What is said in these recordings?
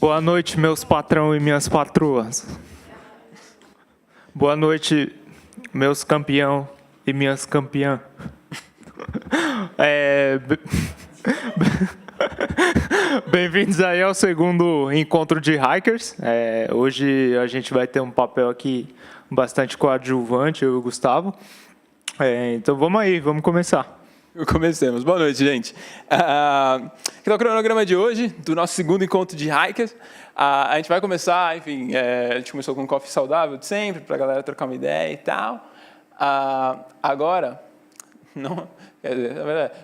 Boa noite, meus patrão e minhas patroas. Boa noite, meus campeão e minhas campeã. Bem-vindos aí ao segundo encontro de Hikers. Hoje a gente vai ter um papel aqui bastante coadjuvante, eu e o Gustavo. Então vamos aí, vamos começar. Comecemos. Boa noite, gente. Aqui é o cronograma de hoje, do nosso segundo encontro de Hikers. A gente vai começar, enfim, a gente começou com um coffee saudável de sempre, para a galera trocar uma ideia e tal. Agora, não...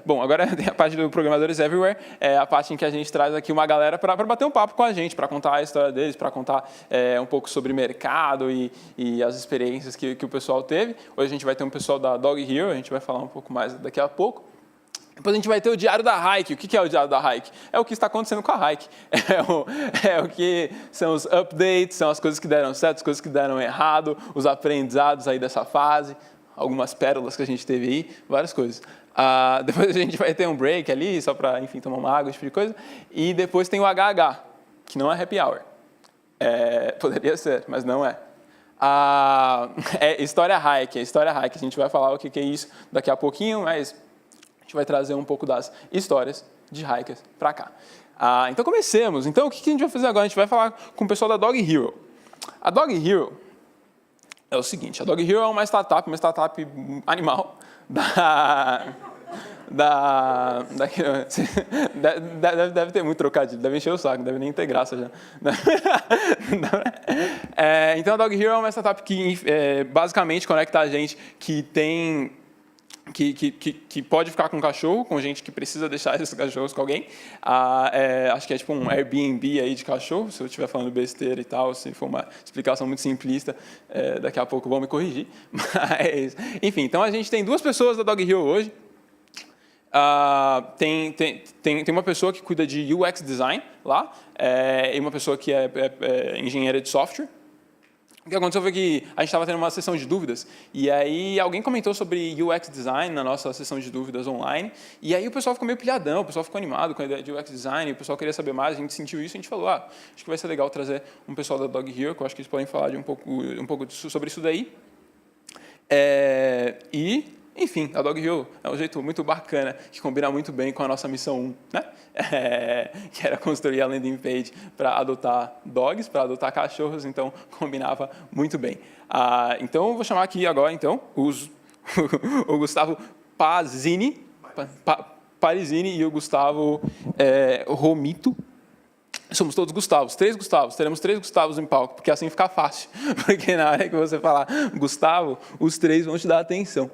Bom, agora tem a parte do Programadores Everywhere, a parte em que a gente traz aqui uma galera para bater um papo com a gente, para contar a história deles, para contar um pouco sobre mercado e as experiências que o pessoal teve. Hoje a gente vai ter um pessoal da Dog Hero, a gente vai falar um pouco mais daqui a pouco. Depois a gente vai ter o Diário da Hike. O que é o Diário da Hike? É o que está acontecendo com a Hike. É o que são os updates, são as coisas que deram certo, as coisas que deram errado, os aprendizados aí dessa fase, algumas pérolas que a gente teve aí, várias coisas. Depois a gente vai ter um break ali, só para, enfim, tomar uma água, esse tipo de coisa. E depois tem o HH, que não é happy hour. Poderia ser, mas não é. História Hike. A gente vai falar o que é isso daqui a pouquinho, mas a gente vai trazer um pouco das histórias de hikers para cá. Então comecemos. Então o que a gente vai fazer agora? A gente vai falar com o pessoal da Dog Hero. A Dog Hero é o seguinte, a Dog Hero é uma startup animal deve ter muito trocadilho, deve encher o saco, deve nem ter graça já. Então a Dog Hero é uma startup que basicamente conecta a gente que tem... Que pode ficar com cachorro, com gente que precisa deixar esses cachorros com alguém. Acho que é tipo um Airbnb aí de cachorro, se eu estiver falando besteira e tal, se for uma explicação muito simplista, daqui a pouco vão me corrigir. Mas, enfim, então a gente tem duas pessoas da Dog Hero hoje. Tem uma pessoa que cuida de UX Design lá, e uma pessoa que é engenheira de software. O que aconteceu foi que a gente estava tendo uma sessão de dúvidas, e aí alguém comentou sobre UX Design na nossa sessão de dúvidas online, e aí o pessoal ficou meio pilhadão, o pessoal ficou animado com a ideia de UX Design, o pessoal queria saber mais, a gente sentiu isso, e a gente falou, acho que vai ser legal trazer um pessoal da Dog Hero, que eu acho que eles podem falar um pouco sobre isso daí. Enfim, a Dog Hero é um jeito muito bacana, que combina muito bem com a nossa missão 1, né? Que era construir a landing page para adotar dogs, para adotar cachorros, então combinava muito bem. Então, eu vou chamar aqui agora, então, o Gustavo Parisini e o Gustavo Romito. Somos todos Gustavos, 3 Gustavos, teremos 3 Gustavos em palco, porque assim fica fácil, porque na hora que você falar Gustavo, os 3 vão te dar atenção.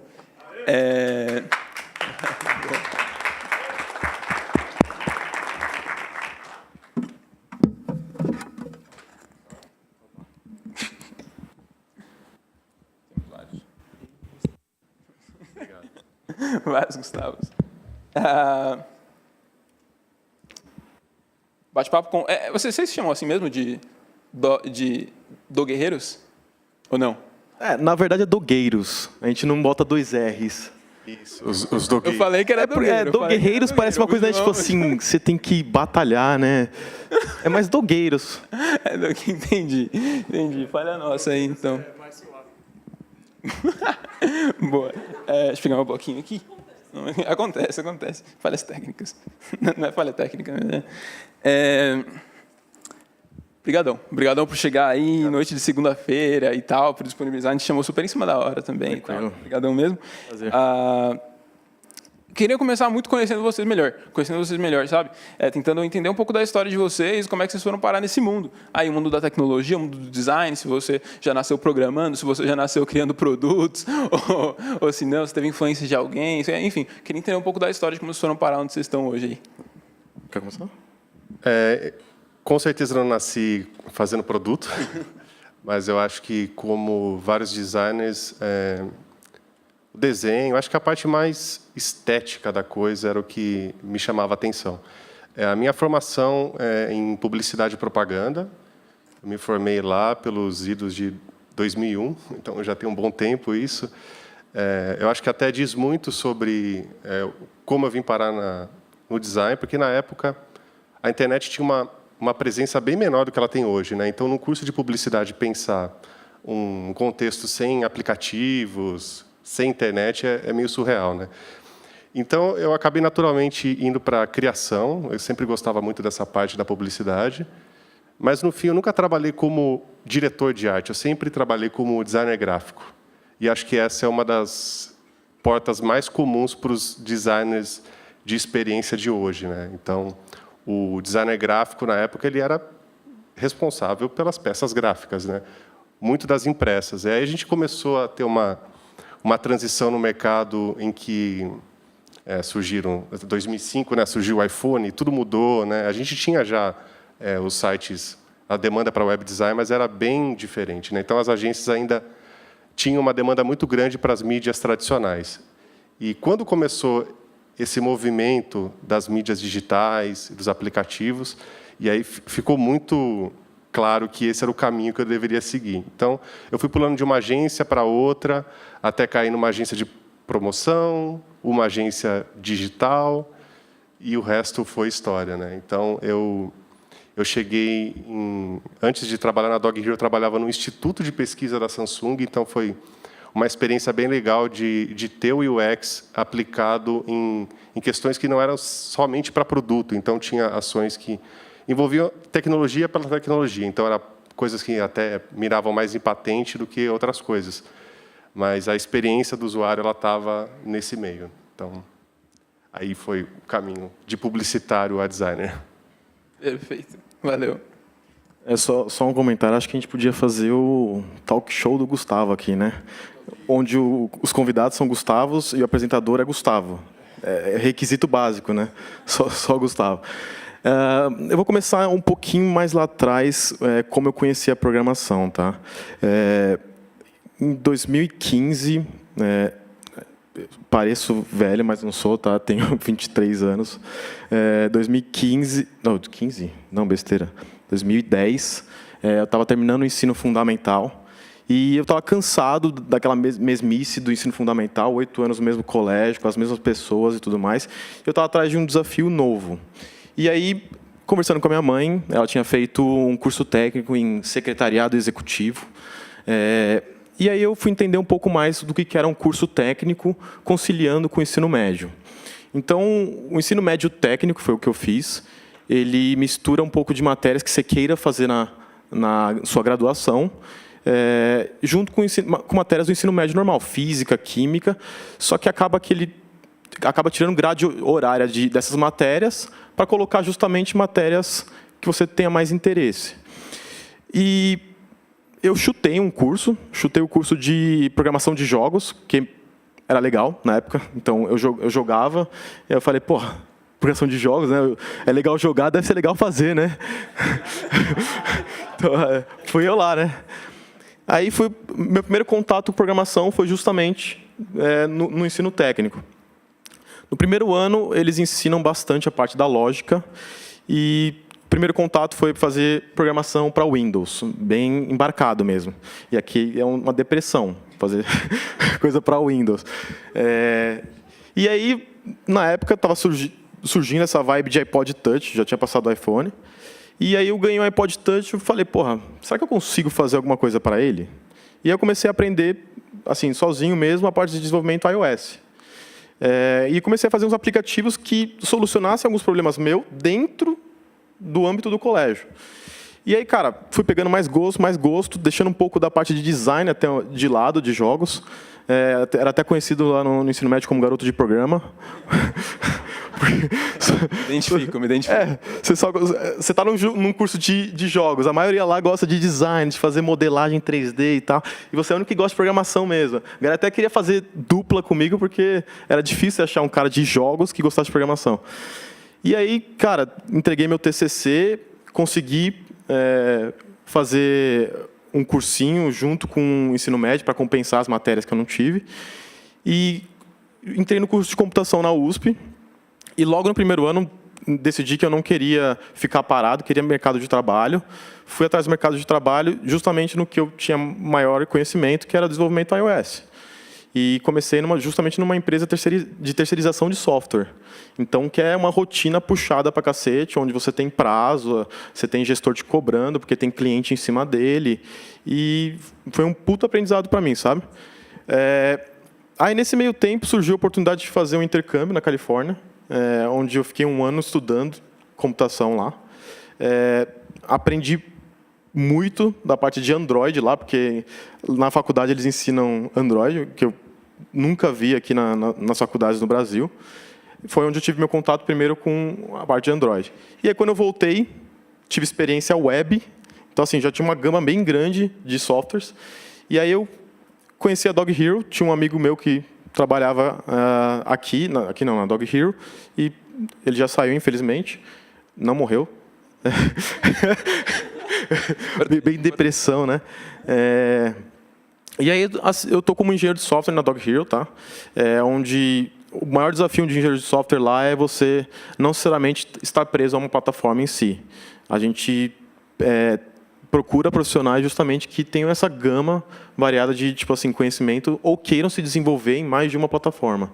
Vários Gustavos. Bate-papo com... Vocês se chamam assim mesmo de doguerreiros? Ou não? Na verdade é dogueiros. A gente não bota 2 R's. Isso, os dogueiros. Eu falei que era dogueiro. Doguerreiros parece uma coisa, né, tipo assim, você tem que batalhar, né? É mais dogueiros. Entendi. Falha nossa aí, então. Boa. Deixa eu pegar meu bloquinho aqui. Acontece. Falhas técnicas. Não é falha técnica, né? Obrigadão por chegar aí, noite de segunda-feira e tal, por disponibilizar. A gente chamou super em cima da hora também. Obrigadão mesmo. Prazer. Queria começar muito conhecendo vocês melhor, sabe? Tentando entender um pouco da história de vocês, como é que vocês foram parar nesse mundo. Aí, o mundo da tecnologia, o mundo do design, se você já nasceu programando, se você já nasceu criando produtos, ou se não, se teve influência de alguém, enfim. Queria entender um pouco da história de como vocês foram parar onde vocês estão hoje aí. Quer começar? Com certeza não nasci fazendo produto, mas eu acho que, como vários designers, o desenho, acho que a parte mais estética da coisa era o que me chamava a atenção. A minha formação é em publicidade e propaganda. Eu me formei lá pelos idos de 2001, então já tem um bom tempo isso. Eu acho que até diz muito sobre como eu vim parar no design, porque na época a internet tinha uma uma presença bem menor do que ela tem hoje, né? Então, no curso de publicidade, pensar um contexto sem aplicativos, sem internet, é meio surreal, né? Então, eu acabei naturalmente indo para a criação. Eu sempre gostava muito dessa parte da publicidade. Mas, no fim, eu nunca trabalhei como diretor de arte. Eu sempre trabalhei como designer gráfico. E acho que essa é uma das portas mais comuns para os designers de experiência de hoje, né? Então, o designer gráfico, na época, ele era responsável pelas peças gráficas, né? Muito das impressas. E aí a gente começou a ter uma transição no mercado em que surgiram, em 2005, né, surgiu o iPhone, tudo mudou, né? A gente tinha já os sites, a demanda para web design, mas era bem diferente, né? Então, as agências ainda tinham uma demanda muito grande para as mídias tradicionais. E quando começou esse movimento das mídias digitais, dos aplicativos, e aí ficou muito claro que esse era o caminho que eu deveria seguir. Então, eu fui pulando de uma agência para outra, até cair numa agência de promoção, uma agência digital, e o resto foi história, né? Então, eu cheguei antes de trabalhar na Dog Hero, eu trabalhava no Instituto de Pesquisa da Samsung, então foi uma experiência bem legal de ter o UX aplicado em questões que não eram somente para produto. Então, tinha ações que envolviam tecnologia pela tecnologia. Então, eram coisas que até miravam mais em patente do que outras coisas. Mas a experiência do usuário ela estava nesse meio. Então, aí foi o caminho de publicitário a designer. Perfeito. Valeu. Só um comentário. Acho que a gente podia fazer o talk show do Gustavo aqui, né? Onde os convidados são Gustavos e o apresentador é Gustavo. É requisito básico, né? Só Gustavo. Eu vou começar um pouquinho mais lá atrás, como eu conheci a programação, tá? Em 2015, pareço velho, mas não sou, tá? Tenho 23 anos. 2015, não, 15? Não, besteira. 2010, eu estava terminando o ensino fundamental e eu estava cansado daquela mesmice do ensino fundamental, 8 anos no mesmo colégio, com as mesmas pessoas e tudo mais. Eu estava atrás de um desafio novo. E aí, conversando com a minha mãe, ela tinha feito um curso técnico em secretariado executivo. E aí eu fui entender um pouco mais do que era um curso técnico conciliando com o ensino médio. Então, o ensino médio técnico foi o que eu fiz. Ele mistura um pouco de matérias que você queira fazer na sua graduação, junto com matérias do ensino médio normal, física, química, só que acaba tirando grade horária dessas matérias para colocar justamente matérias que você tenha mais interesse. E eu chutei o curso de programação de jogos, que era legal na época, então eu jogava, e eu falei, porra, programação de jogos, né? É legal jogar, deve ser legal fazer, né? Então, fui eu lá, né? Aí meu primeiro contato com programação foi justamente no ensino técnico. No primeiro ano, eles ensinam bastante a parte da lógica e o primeiro contato foi fazer programação para Windows, bem embarcado mesmo. E aqui é uma depressão, fazer coisa para Windows. E aí, na época, estava surgindo essa vibe de iPod Touch, já tinha passado o iPhone. E aí eu ganhei um iPod Touch e falei, porra, será que eu consigo fazer alguma coisa para ele? E aí eu comecei a aprender, assim, sozinho mesmo, a parte de desenvolvimento iOS. E comecei a fazer uns aplicativos que solucionassem alguns problemas meus dentro do âmbito do colégio. E aí, cara, fui pegando mais gosto, deixando um pouco da parte de design até de lado, de jogos. Era até conhecido lá no ensino médio como garoto de programa. Me identifico. Você está num curso de jogos, a maioria lá gosta de design, de fazer modelagem 3D e tal, e você é o único que gosta de programação mesmo. A galera até queria fazer dupla comigo, porque era difícil achar um cara de jogos que gostasse de programação. E aí, cara, entreguei meu TCC, consegui fazer um cursinho junto com o ensino médio para compensar as matérias que eu não tive. E entrei no curso de computação na USP. E logo no primeiro ano decidi que eu não queria ficar parado, queria mercado de trabalho. Fui atrás do mercado de trabalho justamente no que eu tinha maior conhecimento, que era o desenvolvimento iOS. e comecei justamente numa empresa de terceirização de software. Então, que é uma rotina puxada para cacete, onde você tem prazo, você tem gestor te cobrando, porque tem cliente em cima dele. E foi um puto aprendizado para mim, sabe? Aí, nesse meio tempo, surgiu a oportunidade de fazer um intercâmbio na Califórnia, onde eu fiquei 1 ano estudando computação lá. Aprendi muito da parte de Android lá, porque na faculdade eles ensinam Android, que eu nunca vi aqui nas faculdades no Brasil. Foi onde eu tive meu contato primeiro com a parte de Android. E aí, quando eu voltei, tive experiência web. Então, assim, já tinha uma gama bem grande de softwares. E aí eu conheci a Dog Hero. Tinha um amigo meu que trabalhava aqui não, na Dog Hero. E ele já saiu, infelizmente. Não morreu. Bem depressão, né? E aí eu tô como engenheiro de software na Dog Hero, tá? Onde o maior desafio de engenheiro de software lá é você não necessariamente estar preso a uma plataforma em si. A gente procura profissionais justamente que tenham essa gama variada de tipo assim, conhecimento ou queiram se desenvolver em mais de uma plataforma.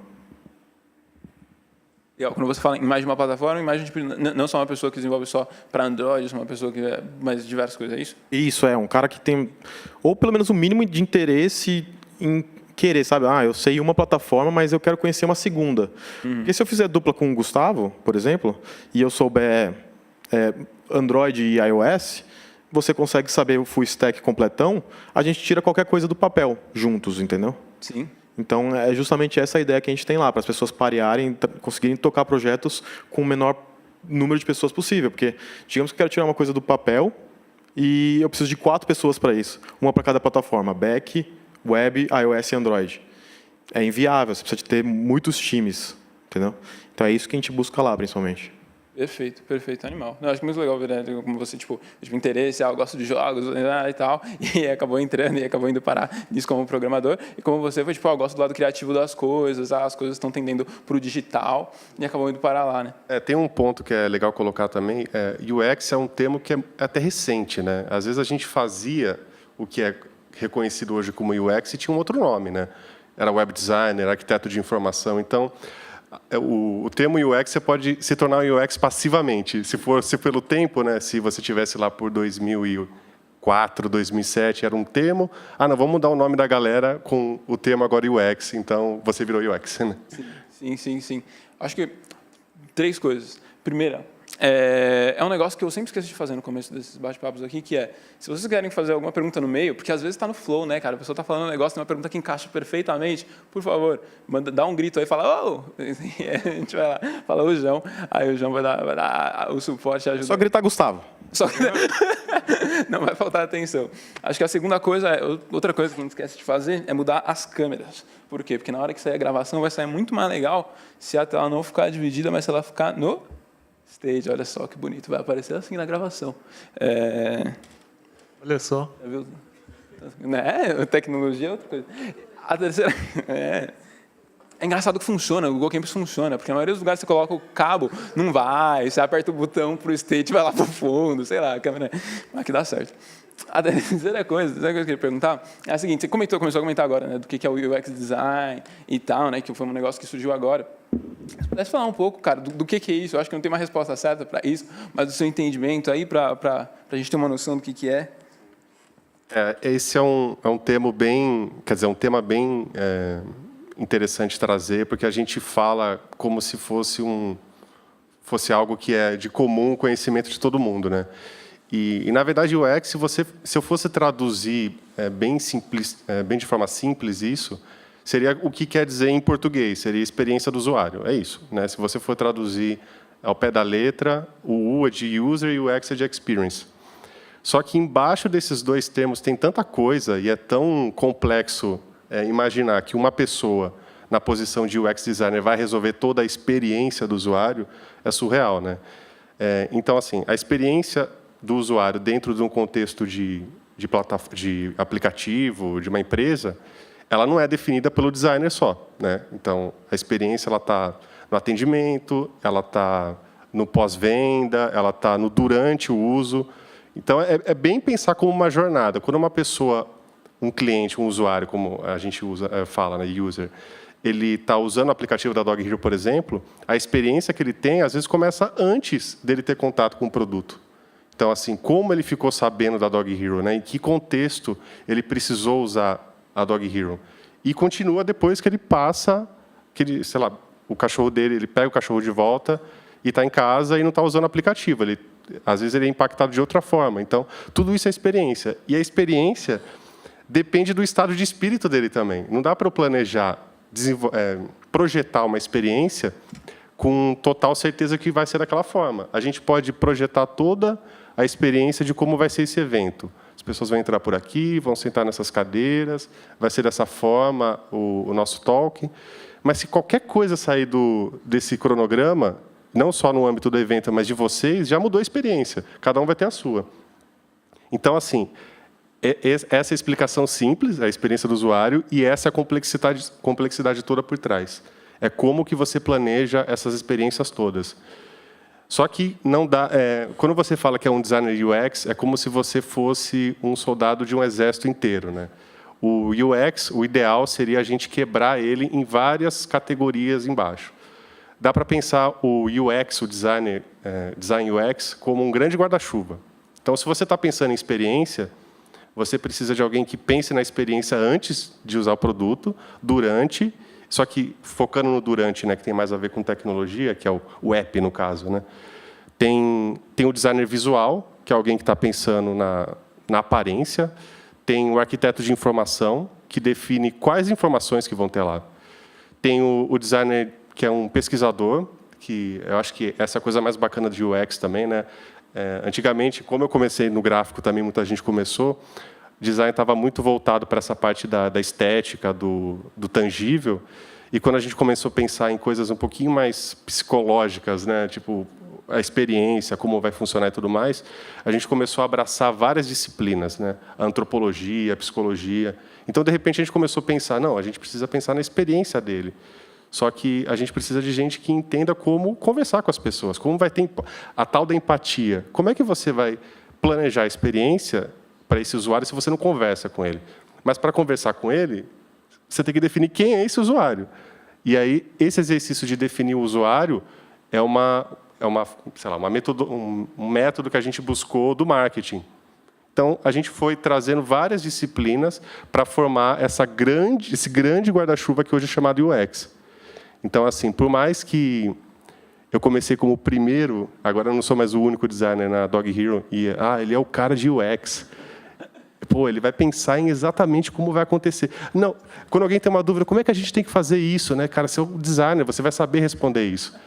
Quando você fala em mais de uma plataforma, imagina tipo, não só uma pessoa que desenvolve só para Android, só uma pessoa que mais diversas coisas, é isso? Isso, um cara que tem, ou pelo menos o mínimo de interesse em querer, sabe? Eu sei uma plataforma, mas eu quero conhecer uma segunda. Porque se eu fizer dupla com o Gustavo, por exemplo, e eu souber Android e iOS, você consegue saber o full stack completão, a gente tira qualquer coisa do papel juntos, entendeu? Sim. Então, é justamente essa a ideia que a gente tem lá, para as pessoas parearem, conseguirem tocar projetos com o menor número de pessoas possível. Porque, digamos que eu quero tirar uma coisa do papel e eu preciso de 4 pessoas para isso. Uma para cada plataforma, back, web, iOS e Android. É inviável, você precisa de ter muitos times, entendeu? Então, é isso que a gente busca lá, principalmente. Perfeito, animal. Eu acho muito legal ver, né, como você, tipo, interesse, eu gosto de jogos e tal, e acabou entrando e acabou indo parar nisso como programador, e como você foi, tipo, eu gosto do lado criativo das coisas, as coisas estão tendendo para o digital, e acabou indo parar lá, né? Tem um ponto que é legal colocar também, UX é um termo que é até recente, né? Às vezes a gente fazia o que é reconhecido hoje como UX e tinha um outro nome, né? Era web designer, arquiteto de informação, então o termo UX você pode se tornar um UX passivamente. Se pelo tempo, né, se você tivesse lá por 2004, 2007, era um termo. Não, vamos mudar o nome da galera com o termo agora UX. Então, você virou UX. Né? Sim. Acho que 3 coisas. Primeira, é um negócio que eu sempre esqueço de fazer no começo desses bate-papos aqui, que se vocês querem fazer alguma pergunta no meio, porque às vezes está no flow, né, cara? A pessoa está falando um negócio, tem uma pergunta que encaixa perfeitamente, por favor, dá um grito aí, fala, oh! E a gente vai lá, fala o João, aí o João vai dar o suporte e ajuda. Só gritar Gustavo. Não vai faltar atenção. Acho que a segunda coisa, outra coisa que a gente esquece de fazer é mudar as câmeras. Por quê? Porque na hora que sair a gravação vai sair muito mais legal se a tela não ficar dividida, mas se ela ficar no stage. Olha só que bonito, vai aparecer assim na gravação. Olha só. Já viu? Né? Tecnologia é outra coisa. A terceira... É engraçado que funciona, o Google Campus funciona, porque na maioria dos lugares você coloca o cabo, não vai, você aperta o botão para o stage, vai lá para o fundo, sei lá, a câmera... Mas que dá certo. A terceira coisa que eu queria perguntar é a seguinte, você começou a comentar agora, né, do que é o UX Design e tal, né, que foi um negócio que surgiu agora. Se pudesse falar um pouco, cara, do que é isso, eu acho que não tem uma resposta certa para isso, mas do seu entendimento aí, para a gente ter uma noção do que é. Esse é um tema bem, interessante trazer, porque a gente fala como se fosse algo que é de comum conhecimento de todo mundo, né? E na verdade, o UX, se eu fosse traduzir bem de forma simples isso, seria o que quer dizer em português, seria experiência do usuário, é isso, né? Se você for traduzir ao pé da letra, o U é de user e o X é de experience. Só que embaixo desses 2 termos tem tanta coisa e é tão complexo imaginar que uma pessoa na posição de UX designer vai resolver toda a experiência do usuário, é surreal, né? Então, assim, a experiência do usuário dentro de um contexto de aplicativo, de uma empresa, ela não é definida pelo designer só, né? Então, a experiência ela está no atendimento, ela está no pós-venda, ela está no durante o uso. Então, é bem pensar como uma jornada. Quando uma pessoa um cliente, um usuário, como a gente fala, né, user, ele está usando o aplicativo da Dog Hero, por exemplo, a experiência que ele tem, às vezes, começa antes dele ter contato com o produto. Então, assim, como ele ficou sabendo da Dog Hero, né? Em que contexto ele precisou usar a Dog Hero? E continua depois que ele passa, sei lá, o cachorro dele, ele pega o cachorro de volta e está em casa e não está usando o aplicativo. Às vezes ele é impactado de outra forma. Então, tudo isso é experiência. E a experiência depende do estado de espírito dele também. Não dá para eu planejar, projetar uma experiência com total certeza que vai ser daquela forma. A gente pode projetar toda a experiência de como vai ser esse evento. As pessoas vão entrar por aqui, vão sentar nessas cadeiras, vai ser dessa forma o nosso talk. Mas se qualquer coisa sair desse cronograma, não só no âmbito do evento, mas de vocês, já mudou a experiência. Cada um vai ter a sua. Então, assim, essa é a explicação simples, a experiência do usuário, e essa é a complexidade toda por trás. É como que você planeja essas experiências todas. Só que não dá. Quando você fala que é um designer UX, é como se você fosse um soldado de um exército inteiro, né? O UX, o ideal seria a gente quebrar ele em várias categorias embaixo. Dá para pensar o UX, o design UX, como um grande guarda-chuva. Então, se você está pensando em experiência, você precisa de alguém que pense na experiência antes de usar o produto, durante. Só que, focando no durante, né, que tem mais a ver com tecnologia, que é o app, no caso, né, tem o designer visual, que é alguém que está pensando na aparência, tem o arquiteto de informação, que define quais informações que vão ter lá. Tem o designer, que é um pesquisador, que eu acho que essa é a coisa mais bacana de UX também, né? Antigamente, como eu comecei no gráfico, também muita gente começou, design estava muito voltado para essa parte da estética, do tangível. E quando a gente começou a pensar em coisas um pouquinho mais psicológicas, né, tipo a experiência, como vai funcionar e tudo mais, a gente começou a abraçar várias disciplinas, né, a antropologia, a psicologia. Então, de repente, a gente começou a pensar, não, a gente precisa pensar na experiência dele. Só que a gente precisa de gente que entenda como conversar com as pessoas, como vai ter a tal da empatia. Como é que você vai planejar a experiência para esse usuário se você não conversa com ele? Mas, para conversar com ele, você tem que definir quem é esse usuário. E aí, esse exercício de definir o usuário é sei lá, um método que a gente buscou do marketing. Então, a gente foi trazendo várias disciplinas para formar esse grande guarda-chuva que hoje é chamado UX. Então, assim, por mais que eu comecei como o primeiro, agora eu não sou mais o único designer na Dog Hero, e ele é o cara de UX. Pô, ele vai pensar em exatamente como vai acontecer. Não, quando alguém tem uma dúvida, como é que a gente tem que fazer isso, né? Cara, você é o designer, você vai saber responder isso.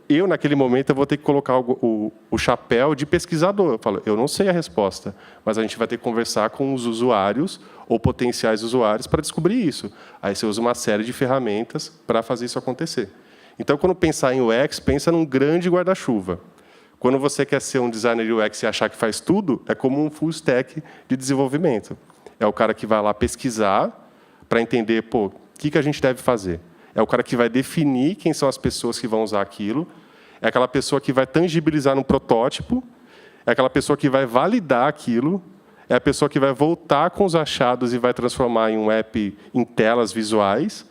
Eu naquele momento, eu vou ter que colocar o chapéu de pesquisador. Eu falo, eu não sei a resposta, mas a gente vai ter que conversar com os usuários ou potenciais usuários para descobrir isso. Aí você usa uma série de ferramentas para fazer isso acontecer. Então, quando pensar em UX, pensa num grande guarda-chuva. Quando você quer ser um designer UX e achar que faz tudo, é como um full stack de desenvolvimento. É o cara que vai lá pesquisar para entender, o que a gente deve fazer. É o cara que vai definir quem são as pessoas que vão usar aquilo. É aquela pessoa que vai tangibilizar num protótipo. É aquela pessoa que vai validar aquilo. É a pessoa que vai voltar com os achados e vai transformar em um app em telas visuais.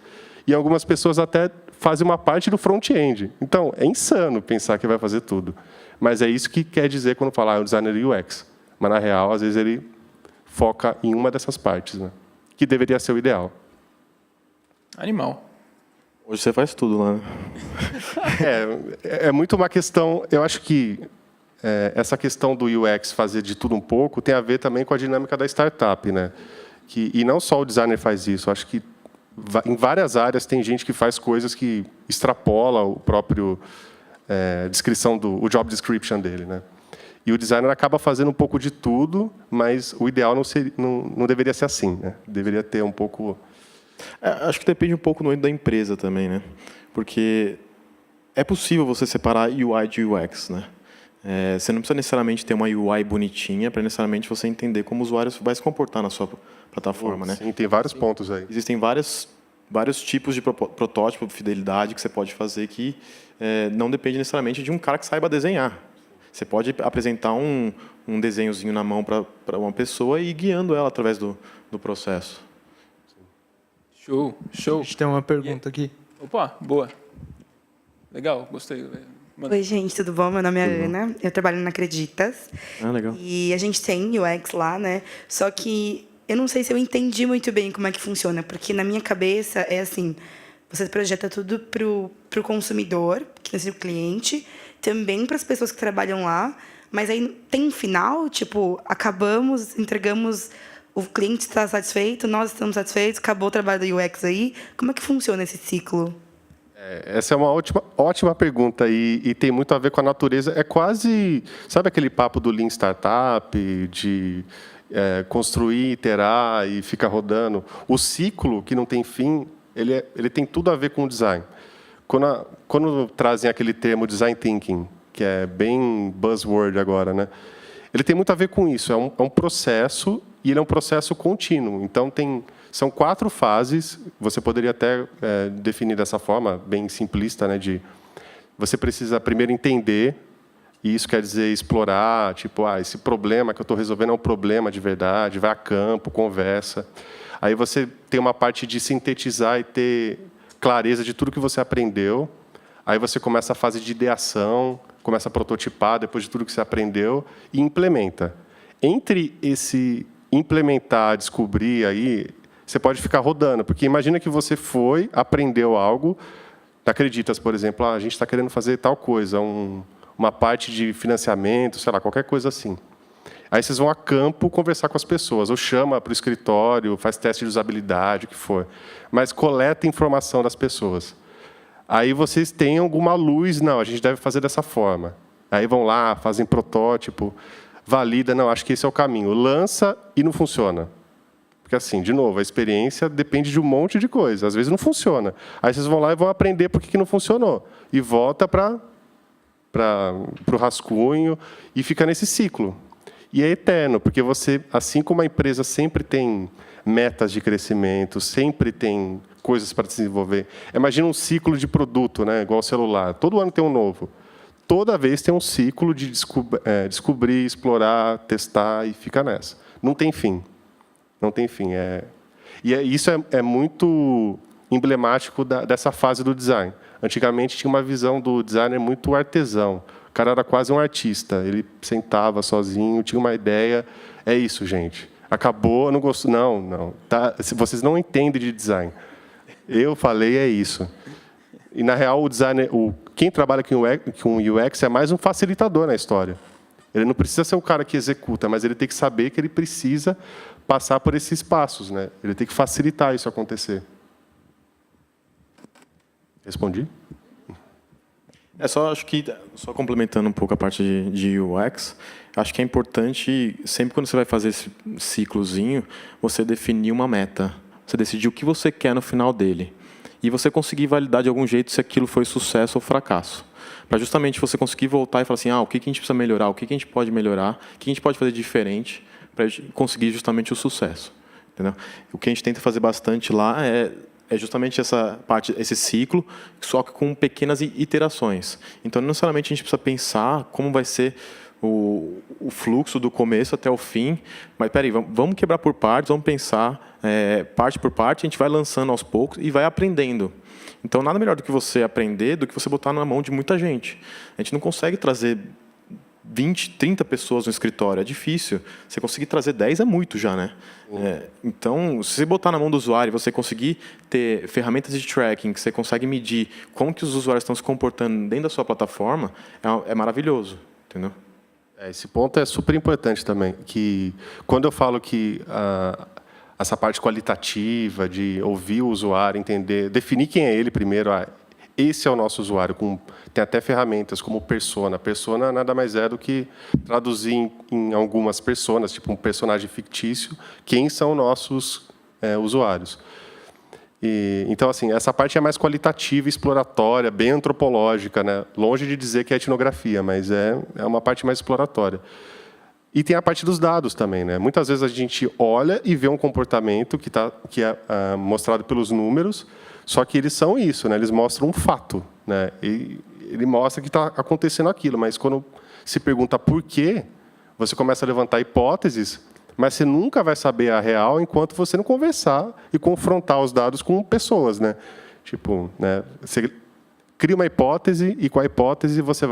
E algumas pessoas até fazem uma parte do front-end. Então, é insano pensar que vai fazer tudo. Mas é isso que quer dizer quando falar um designer UX. Mas, na real, às vezes ele foca em uma dessas partes, né? Que deveria ser o ideal. Animal. Hoje você faz tudo lá, né? É muito uma questão... Eu acho que essa questão do UX fazer de tudo um pouco tem a ver também com a dinâmica da startup, né? E não só o designer faz isso. Eu acho que em várias áreas tem gente que faz coisas que extrapola o próprio descrição o job description dele, né? E o designer acaba fazendo um pouco de tudo, mas o ideal não deveria ser assim, né? Deveria ter um pouco... Acho que depende um pouco da empresa também, né? Porque é possível você separar UI de UX, né? Você não precisa necessariamente ter uma UI bonitinha para necessariamente você entender como o usuário vai se comportar na sua plataforma, né? Sim, tem vários pontos aí. Existem vários tipos de protótipo, fidelidade que você pode fazer que não depende necessariamente de um cara que saiba desenhar. Você pode apresentar um desenhozinho na mão para uma pessoa e ir guiando ela através do processo. Show, A show. gente tem uma pergunta aqui. Opa, boa. Legal, gostei. Manda. Oi, gente, tudo bom? Meu nome é Ana, eu trabalho na Acreditas. Ah, legal. E a gente tem UX lá, né? Só que eu não sei se eu entendi muito bem como é que funciona, porque na minha cabeça é assim, você projeta tudo pro consumidor, que é o cliente, também para as pessoas que trabalham lá, mas aí tem um final, tipo, acabamos, entregamos, o cliente está satisfeito, nós estamos satisfeitos, acabou o trabalho do UX aí. Como é que funciona esse ciclo? Essa é uma ótima pergunta e tem muito a ver com a natureza. É quase, sabe aquele papo do Lean Startup, de construir, iterar e ficar rodando? O ciclo, que não tem fim, ele tem tudo a ver com o design. Quando trazem aquele termo design thinking, que é bem buzzword agora, né? Ele tem muito a ver com isso. É um processo e ele é um processo contínuo. Então, são 4 fases. Você poderia até definir dessa forma, bem simplista, né? Você precisa primeiro entender, e isso quer dizer explorar, tipo, esse problema que eu estou resolvendo é um problema de verdade, vai a campo, conversa. Aí você tem uma parte de sintetizar e ter clareza de tudo que você aprendeu. Aí você começa a fase de ideação, começa a prototipar depois de tudo que você aprendeu e implementa. Entre esse implementar, descobrir, aí você pode ficar rodando, porque imagina que você aprendeu algo, Acreditas, por exemplo, a gente está querendo fazer tal coisa, uma parte de financiamento, sei lá, qualquer coisa assim. Aí vocês vão a campo conversar com as pessoas, ou chama para o escritório, faz teste de usabilidade, o que for, mas coleta informação das pessoas. Aí vocês têm alguma luz, não, a gente deve fazer dessa forma. Aí vão lá, fazem protótipo, valida, não, acho que esse é o caminho. Lança e não funciona. Porque, assim, de novo, a experiência depende de um monte de coisa. Às vezes não funciona. Aí vocês vão lá e vão aprender por que não funcionou. E volta para o rascunho e fica nesse ciclo. E é eterno, porque você, assim como a empresa sempre tem metas de crescimento, sempre tem coisas para desenvolver. Imagina um ciclo de produto, né, igual o celular. Todo ano tem um novo. Toda vez tem um ciclo de descobrir, explorar, testar e fica nessa. Não tem fim. Não tem fim. Isso é muito emblemático dessa fase do design. Antigamente tinha uma visão do designer muito artesão. O cara era quase um artista. Ele sentava sozinho, tinha uma ideia. É isso, gente. Acabou, não gosto. Não. Tá, vocês não entendem de design. Eu falei, é isso. E, na real, o designer, quem trabalha com UX é mais um facilitador na história. Ele não precisa ser o cara que executa, mas ele tem que saber que ele precisa passar por esses passos, né? Ele tem que facilitar isso acontecer. Respondi? Acho que, só complementando um pouco a parte de UX, acho que é importante, sempre quando você vai fazer esse ciclozinho, você definir uma meta. Você decidir o que você quer no final dele. E você conseguir validar de algum jeito se aquilo foi sucesso ou fracasso. Para justamente você conseguir voltar e falar assim, o que a gente precisa melhorar, o que a gente pode melhorar, o que a gente pode fazer diferente para conseguir justamente o sucesso. Entendeu? O que a gente tenta fazer bastante lá é justamente essa parte, esse ciclo, só que com pequenas iterações. Então, não necessariamente a gente precisa pensar como vai ser o fluxo do começo até o fim, mas peraí, vamos quebrar por partes, vamos pensar parte por parte, a gente vai lançando aos poucos e vai aprendendo. Então, nada melhor do que você aprender do que você botar na mão de muita gente. A gente não consegue trazer 20, 30 pessoas no escritório, é difícil. Você conseguir trazer 10 é muito já, né? Então, se você botar na mão do usuário, você conseguir ter ferramentas de tracking, que você consegue medir como que os usuários estão se comportando dentro da sua plataforma, é maravilhoso, entendeu? Esse ponto é super importante também, que quando eu falo que essa parte qualitativa de ouvir o usuário, entender, definir quem é ele primeiro, esse é o nosso usuário, tem até ferramentas como persona. Persona nada mais é do que traduzir em algumas personas, tipo um personagem fictício, quem são nossos usuários. Então, assim, essa parte é mais qualitativa, exploratória, bem antropológica, né? Longe de dizer que é etnografia, mas é uma parte mais exploratória. E tem a parte dos dados também, né? Muitas vezes a gente olha e vê um comportamento que é mostrado pelos números, só que eles são isso, né? Eles mostram um fato, né? E ele mostra que está acontecendo aquilo, mas quando se pergunta por quê, você começa a levantar hipóteses, mas você nunca vai saber a real enquanto você não conversar e confrontar os dados com pessoas, né? Tipo, né, você cria uma hipótese e com a hipótese você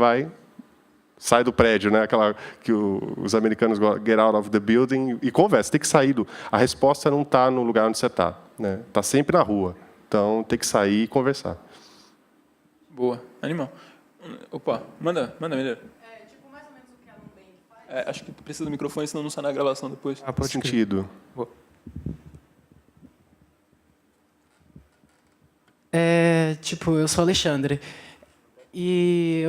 sai do prédio, né? Aquela que os americanos gostam, get out of the building, e conversa. Tem que sair a resposta não está no lugar onde você está, né? Está sempre na rua. Então tem que sair e conversar. Boa, animal. Opa, manda, Mineiro. Tipo, mais ou menos o que a Nubank faz. Acho que precisa do microfone, senão não sai na gravação depois. Faz sentido. Tipo, eu sou Alexandre. E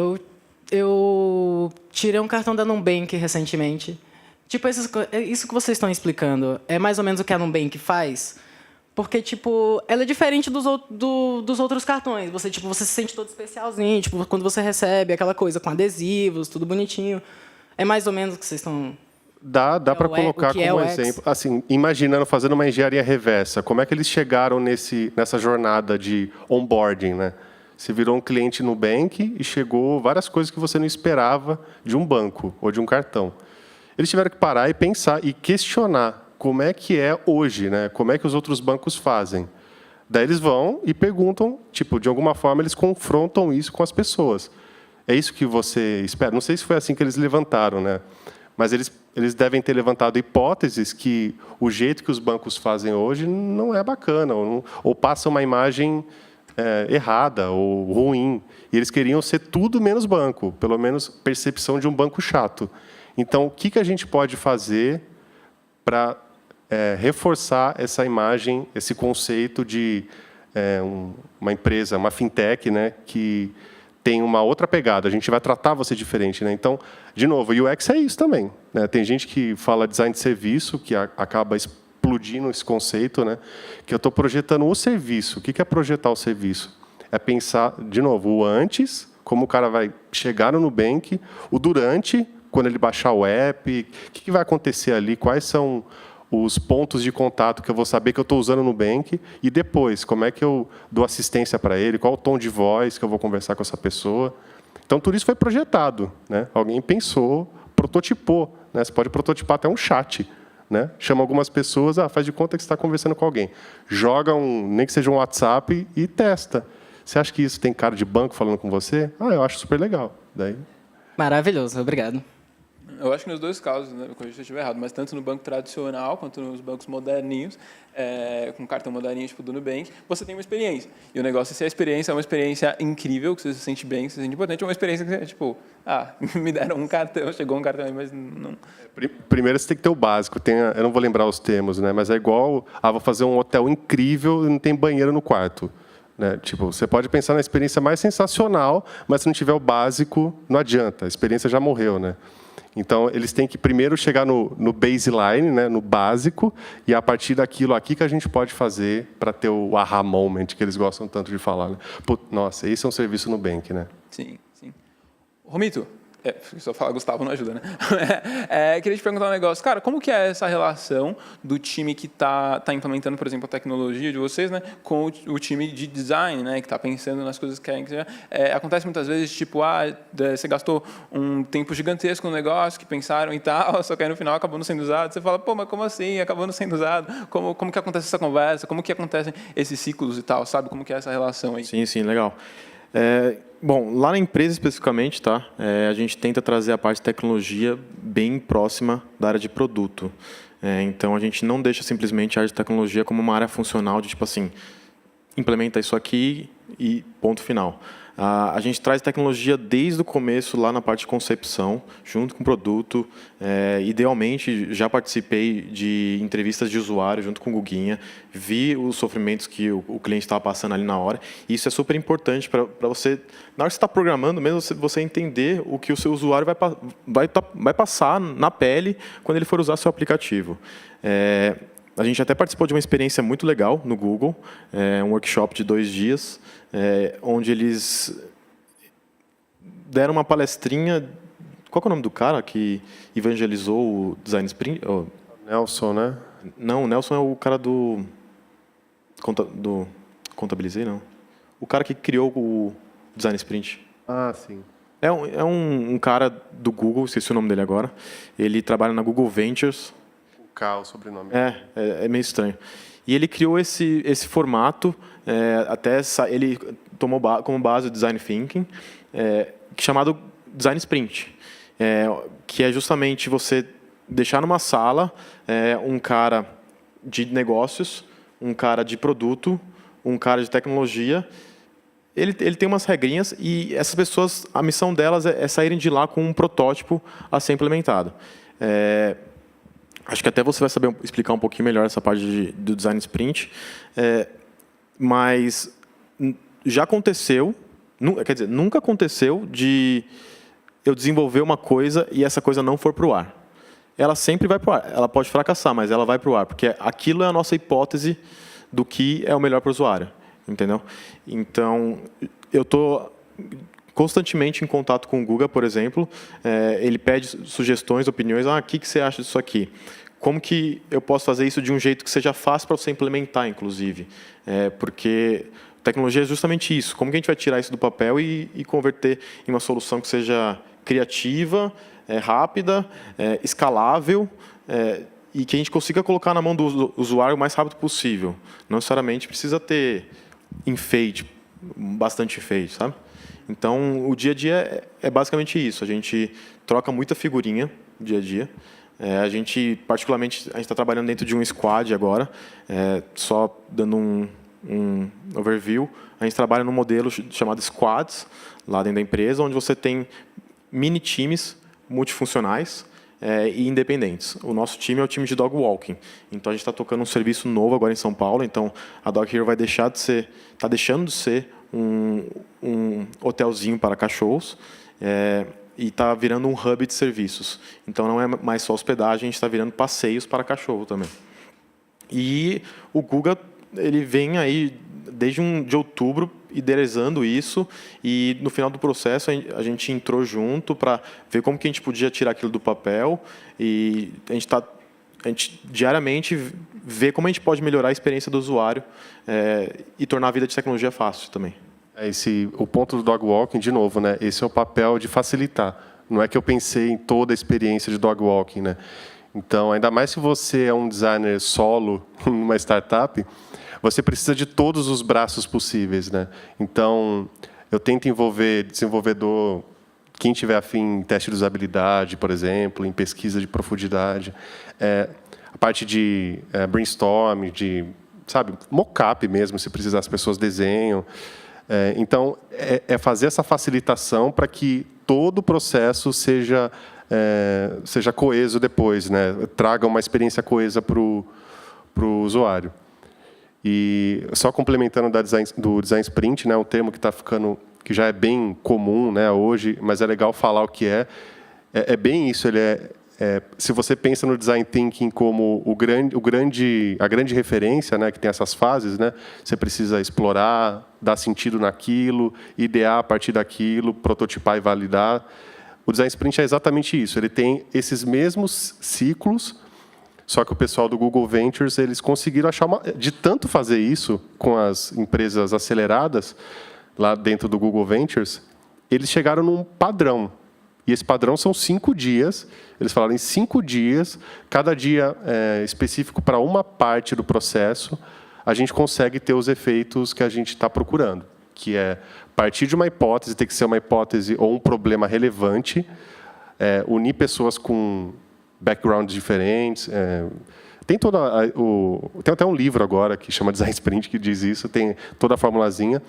eu tirei um cartão da Nubank recentemente. Tipo, isso que vocês estão explicando é mais ou menos o que a Nubank faz? Porque, tipo, ela é diferente dos outros cartões. Você se sente todo especialzinho, tipo, quando você recebe aquela coisa com adesivos, tudo bonitinho. É mais ou menos o que vocês estão... Dá para colocar como exemplo, assim, imaginando, fazendo uma engenharia reversa, como é que eles chegaram nessa jornada de onboarding, né? Você virou um cliente Nubank e chegou várias coisas que você não esperava de um banco ou de um cartão. Eles tiveram que parar e pensar e questionar como é que é hoje, né? Como é que os outros bancos fazem. Daí eles vão e perguntam, tipo, de alguma forma eles confrontam isso com as pessoas. É isso que você espera? Não sei se foi assim que eles levantaram, né? Mas eles devem ter levantado hipóteses que o jeito que os bancos fazem hoje não é bacana, ou passa uma imagem errada ou ruim. E eles queriam ser tudo menos banco, pelo menos percepção de um banco chato. Então, o que a gente pode fazer para reforçar essa imagem, esse conceito de uma empresa, uma fintech, né, que tem uma outra pegada, a gente vai tratar você diferente, né? Então, de novo, o UX é isso também, né? Tem gente que fala design de serviço, que acaba explodindo esse conceito, né? Que eu estou projetando o serviço. O que é projetar o serviço? É pensar, de novo, o antes, como o cara vai chegar no Nubank, o durante, quando ele baixar o app, o que vai acontecer ali, quais são os pontos de contato que eu vou saber que eu estou usando no Nubank, e depois, como é que eu dou assistência para ele, qual o tom de voz que eu vou conversar com essa pessoa. Então, tudo isso foi projetado, né? Alguém pensou, prototipou, né? Você pode prototipar até um chat, né? Chama algumas pessoas, faz de conta que você está conversando com alguém. Joga nem que seja um WhatsApp e testa. Você acha que isso tem cara de banco falando com você? Eu acho super legal. Daí... Maravilhoso, obrigado. Eu acho que nos dois casos, né, corrija se eu estiver errado, mas tanto no banco tradicional quanto nos bancos moderninhos, com cartão moderninho tipo do Nubank, você tem uma experiência. E o negócio é se a experiência é uma experiência incrível, que você se sente bem, que você se sente importante, ou uma experiência que você, tipo, me deram um cartão, chegou um cartão aí, mas não... Primeiro você tem que ter o básico. Eu não vou lembrar os termos, né, mas é igual, vou fazer um hotel incrível e não tem banheiro no quarto. Né? Tipo, você pode pensar na experiência mais sensacional, mas se não tiver o básico, não adianta, a experiência já morreu, né? Então, eles têm que primeiro chegar no baseline, né, no básico, e a partir daquilo aqui que a gente pode fazer para ter o aha moment, que eles gostam tanto de falar. Né? Nossa, esse é um serviço Nubank, né? Sim, sim. Romito, só falar Gustavo não ajuda, né? Queria te perguntar um negócio. Cara, como que é essa relação do time que está implementando, por exemplo, a tecnologia de vocês, né, com o time de design, né, que está pensando nas coisas que querem... acontece muitas vezes, tipo, você gastou um tempo gigantesco no negócio, que pensaram e tal, só que aí no final acabou não sendo usado. Você fala, mas como assim? Acabou não sendo usado? Como que acontece essa conversa? Como que acontecem esses ciclos e tal? Sabe como que é essa relação aí? Sim, legal. Bom, lá na empresa especificamente, tá? A gente tenta trazer a parte de tecnologia bem próxima da área de produto. Então, a gente não deixa simplesmente a área de tecnologia como uma área funcional de, tipo assim, implementa isso aqui e ponto final. A gente traz tecnologia desde o começo, lá na parte de concepção, junto com o produto. Idealmente, já participei de entrevistas de usuário junto com o Guguinha, vi os sofrimentos que o cliente estava passando ali na hora. E isso é super importante para você, na hora que você está programando, mesmo você entender o que o seu usuário vai passar na pele quando ele for usar seu aplicativo. A gente até participou de uma experiência muito legal no Google, um workshop de 2 dias, onde eles deram uma palestrinha. Qual é o nome do cara que evangelizou o Design Sprint? Nelson, né? Não, o Nelson é o cara do Contabilizei, não. O cara que criou o Design Sprint. Sim. um cara do Google, esqueci o nome dele agora. Ele trabalha na Google Ventures. O K, o sobrenome. É meio estranho. E ele criou esse formato, ele tomou como base o Design Thinking, chamado Design Sprint, que é justamente você deixar numa sala um cara de negócios, um cara de produto, um cara de tecnologia. Ele tem umas regrinhas e essas pessoas, a missão delas é saírem de lá com um protótipo a ser implementado. Acho que até você vai saber explicar um pouquinho melhor essa parte do Design Sprint, mas já aconteceu, quer dizer, nunca aconteceu de eu desenvolver uma coisa e essa coisa não for para o ar. Ela sempre vai para o ar. Ela pode fracassar, mas ela vai para o ar, porque aquilo é a nossa hipótese do que é o melhor para o usuário. Entendeu? Então, eu estou constantemente em contato com o Guga, por exemplo. Ele pede sugestões, opiniões. O que você acha disso aqui? Como que eu posso fazer isso de um jeito que seja fácil para você implementar, inclusive? Porque tecnologia é justamente isso. Como que a gente vai tirar isso do papel e converter em uma solução que seja criativa, rápida, escalável, e que a gente consiga colocar na mão do usuário o mais rápido possível. Não necessariamente precisa ter enfeite, bastante enfeite, sabe? Então, o dia a dia é basicamente isso. A gente troca muita figurinha dia a dia. A gente, particularmente, a gente está trabalhando dentro de um squad agora, só dando um overview. A gente trabalha num modelo chamado squads, lá dentro da empresa, onde você tem mini times multifuncionais, e independentes. O nosso time é o time de dog walking. Então, a gente está tocando um serviço novo agora em São Paulo. Então, a Dog Hero está deixando de ser um hotelzinho para cachorros e está virando um hub de serviços. Então, não é mais só hospedagem, a gente está virando passeios para cachorro também. E o Guga, ele vem aí desde de outubro idealizando isso, e no final do processo a gente entrou junto para ver como que a gente podia tirar aquilo do papel, e a gente diariamente vê como a gente pode melhorar a experiência do usuário e tornar a vida de tecnologia fácil também. O ponto do dog walking, de novo, né? Esse é o papel de facilitar. Não é que eu pensei em toda a experiência de dog walking, né? Então, ainda mais se você é um designer solo numa startup, você precisa de todos os braços possíveis, né? Então, eu tento envolver desenvolvedor, quem tiver afim em teste de usabilidade, por exemplo, em pesquisa de profundidade, a parte de brainstorm, de, mockup mesmo, se precisar, as pessoas desenham. Então, fazer essa facilitação para que todo o processo seja coeso depois, né? Traga uma experiência coesa para o usuário. E só complementando do design sprint, né, um termo que já é bem comum, né, hoje, mas é legal falar o que é. É bem isso. Se você pensa no design thinking como a grande referência, né, que tem essas fases, né, você precisa explorar, dar sentido naquilo, idear a partir daquilo, prototipar e validar. O design sprint é exatamente isso. Ele tem esses mesmos ciclos. Só que o pessoal do Google Ventures, eles conseguiram achar de tanto fazer isso com as empresas aceleradas, lá dentro do Google Ventures, eles chegaram num padrão. E esse padrão são 5 dias. Eles falaram em 5 dias, cada dia específico para uma parte do processo, a gente consegue ter os efeitos que a gente está procurando, que é partir de uma hipótese, tem que ser uma hipótese ou um problema relevante, unir pessoas com backgrounds diferentes. Tem até um livro agora que chama Design Sprint, que diz isso, tem toda a formulazinha,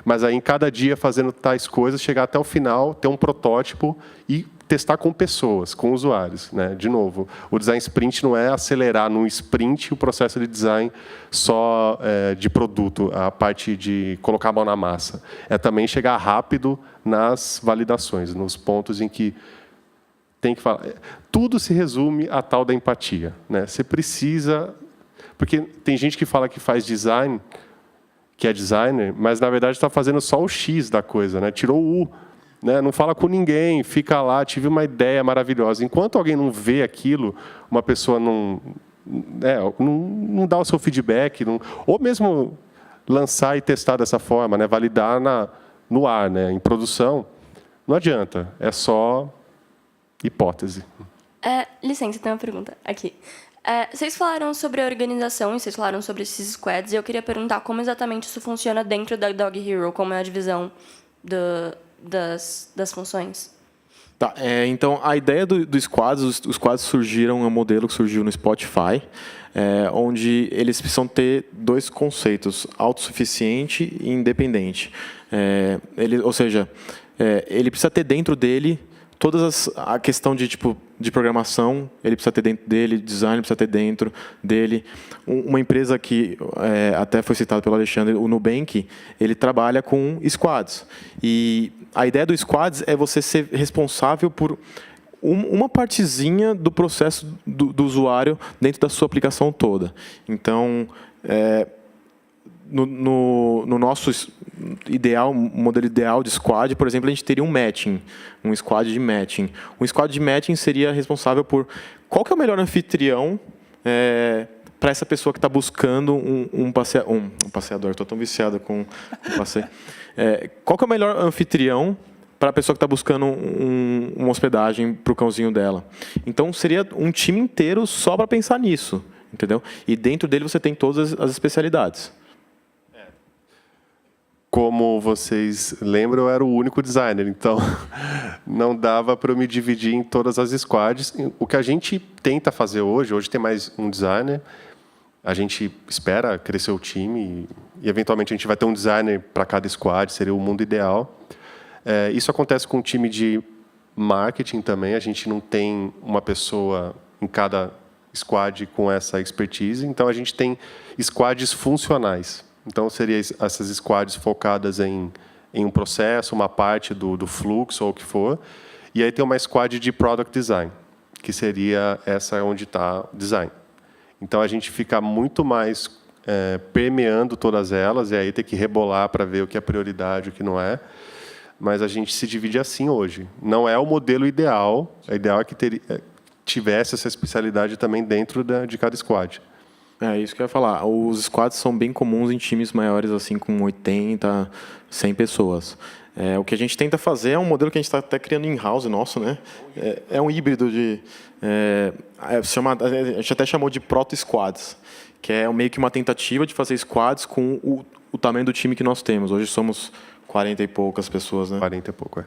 mas aí em cada dia fazendo tais coisas, chegar até o final, ter um protótipo e testar com pessoas, com usuários, né? De novo, o Design Sprint não é acelerar num sprint o processo de design só de produto, a parte de colocar a mão na massa. É também chegar rápido nas validações, nos pontos em que tem que falar. Tudo se resume à tal da empatia, né? Você precisa, porque tem gente que fala que faz design, que é designer, mas na verdade está fazendo só o X da coisa, né? Tirou o U, né? Não fala com ninguém, fica lá, tive uma ideia maravilhosa. Enquanto alguém não vê aquilo, uma pessoa não dá o seu feedback, ou mesmo lançar e testar dessa forma, né? Validar no ar, né? Em produção. Não adianta, é só hipótese. Licença, tem uma pergunta aqui. Vocês falaram sobre a organização e vocês falaram sobre esses squads, e eu queria perguntar como exatamente isso funciona dentro da Dog Hero, como é a divisão das funções. Tá, então, a ideia do squads, os squads surgiram, é um modelo que surgiu no Spotify, onde eles precisam ter dois conceitos, autossuficiente e independente. Ou seja, ele precisa ter dentro dele a questão de programação, ele precisa ter dentro dele, design precisa ter dentro dele. Uma empresa que até foi citada pelo Alexandre, o Nubank, ele trabalha com squads. E a ideia do squads é você ser responsável por uma partezinha do processo do usuário dentro da sua aplicação toda. Então, no nosso modelo ideal de squad, por exemplo, a gente teria um squad de matching. Um squad de matching seria responsável por qual que é o melhor anfitrião para essa pessoa que está buscando um passeador. Estou tão viciado com um passeio. Qual que é o melhor anfitrião para a pessoa que está buscando uma hospedagem para o cãozinho dela? Então, seria um time inteiro só para pensar nisso, entendeu? E dentro dele você tem todas as especialidades. Como vocês lembram, eu era o único designer, então não dava para eu me dividir em todas as squads. O que a gente tenta fazer hoje tem mais um designer, a gente espera crescer o time e eventualmente a gente vai ter um designer para cada squad, seria o mundo ideal. Isso acontece com o time de marketing também, a gente não tem uma pessoa em cada squad com essa expertise, então a gente tem squads funcionais. Então, seriam essas squads focadas em um processo, uma parte do fluxo ou o que for. E aí tem uma squad de product design, que seria essa onde está o design. Então, a gente fica muito mais permeando todas elas, e aí tem que rebolar para ver o que é prioridade e o que não é. Mas a gente se divide assim hoje. Não é o modelo ideal. O ideal é que tivesse essa especialidade também dentro de cada squad. É isso que eu ia falar. Os squads são bem comuns em times maiores, assim, com 80, 100 pessoas. O que a gente tenta fazer é um modelo que a gente está até criando in-house nosso, né? É um híbrido de... a gente até chamou de proto-squads, que é meio que uma tentativa de fazer squads com o tamanho do time que nós temos. Hoje somos 40 e poucas pessoas, né? 40 e pouco,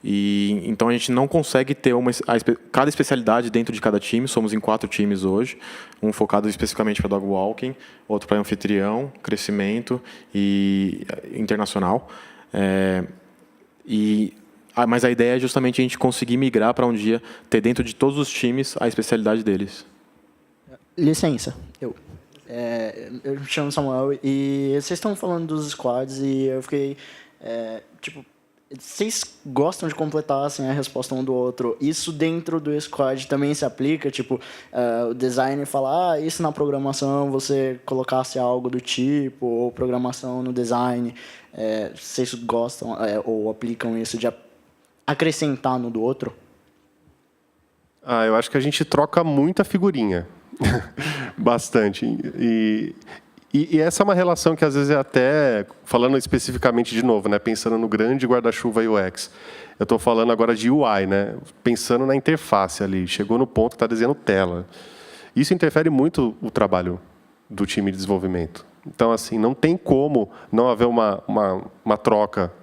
E então a gente não consegue ter cada especialidade dentro de cada time. Somos em 4 times hoje, um focado especificamente para dog walking, outro para anfitrião, crescimento e internacional. Mas a ideia é justamente a gente conseguir migrar para um dia ter dentro de todos os times a especialidade deles. Licença, eu me chamo Samuel e vocês estão falando dos squads e eu fiquei vocês gostam de completar assim, a resposta um do outro. Isso dentro do squad também se aplica? O designer fala, isso na programação, você colocasse algo do tipo, ou programação no design. Vocês gostam ou aplicam isso de acrescentar no do outro? Eu acho que a gente troca muita figurinha. Bastante. E essa é uma relação que, às vezes, até, falando especificamente de novo, né, pensando no grande guarda-chuva UX, eu estou falando agora de UI, né, pensando na interface ali, chegou no ponto que está desenhando tela. Isso interfere muito o trabalho do time de desenvolvimento. Então, assim, não tem como não haver uma troca.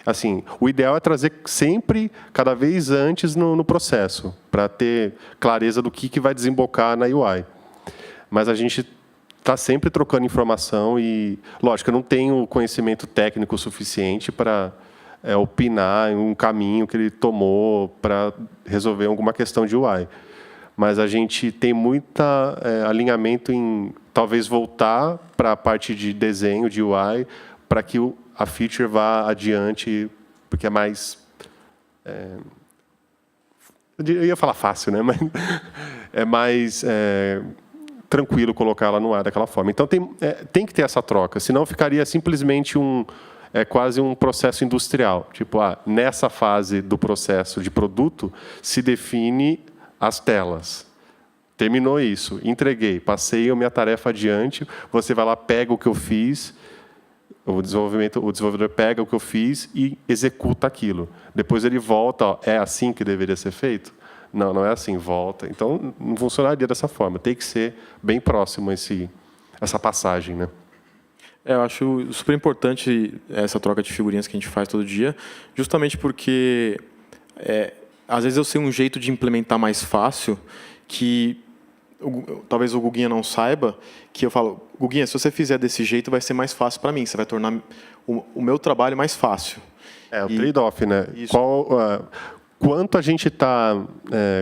Assim, o ideal é trazer sempre, cada vez antes no processo, para ter clareza do que vai desembocar na UI. Mas a gente está sempre trocando informação e, lógico, eu não tenho conhecimento técnico suficiente para opinar em um caminho que ele tomou para resolver alguma questão de UI. Mas a gente tem muito alinhamento em talvez voltar para a parte de desenho, de UI, para que a feature vá adiante, porque é mais... eu ia falar fácil, né? Mas é mais... tranquilo colocar ela no ar daquela forma. Então, tem que ter essa troca, senão ficaria simplesmente quase um processo industrial. Nessa fase do processo de produto, se define as telas. Terminou isso, entreguei, passei a minha tarefa adiante, você vai lá, pega o que eu fiz, O desenvolvedor pega o que eu fiz e executa aquilo. Depois ele volta, ó, é assim que deveria ser feito? Não, não é assim, volta. Então, não funcionaria dessa forma. Tem que ser bem próximo essa passagem, né? Eu acho super importante essa troca de figurinhas que a gente faz todo dia, justamente porque às vezes eu sei um jeito de implementar mais fácil que talvez o Guguinha não saiba, que eu falo, Guguinha, se você fizer desse jeito vai ser mais fácil para mim, você vai tornar o meu trabalho mais fácil. O trade-off, né? Quanto a gente está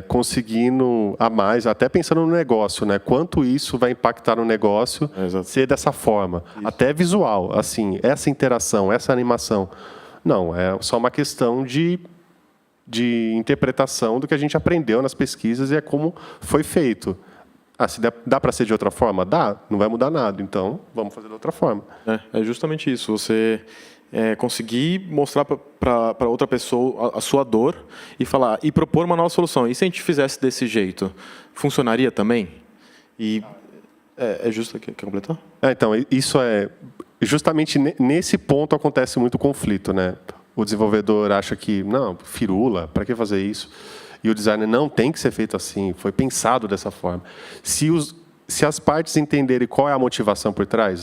conseguindo a mais, até pensando no negócio, né? Quanto isso vai impactar no negócio ser dessa forma. Isso. Até visual, assim, essa interação, essa animação. Não, é só uma questão de interpretação do que a gente aprendeu nas pesquisas e é como foi feito. Se dá para ser de outra forma? Dá, não vai mudar nada. Então, vamos fazer de outra forma. É justamente isso. Você conseguir mostrar para outra pessoa a sua dor e falar e propor uma nova solução. E se a gente fizesse desse jeito, funcionaria também? E é justo. Quer completar? Então, isso justamente nesse ponto acontece muito conflito, né? O desenvolvedor acha que, não, firula, para que fazer isso? E o designer, não, tem que ser feito assim, foi pensado dessa forma. Se as partes entenderem qual é a motivação por trás,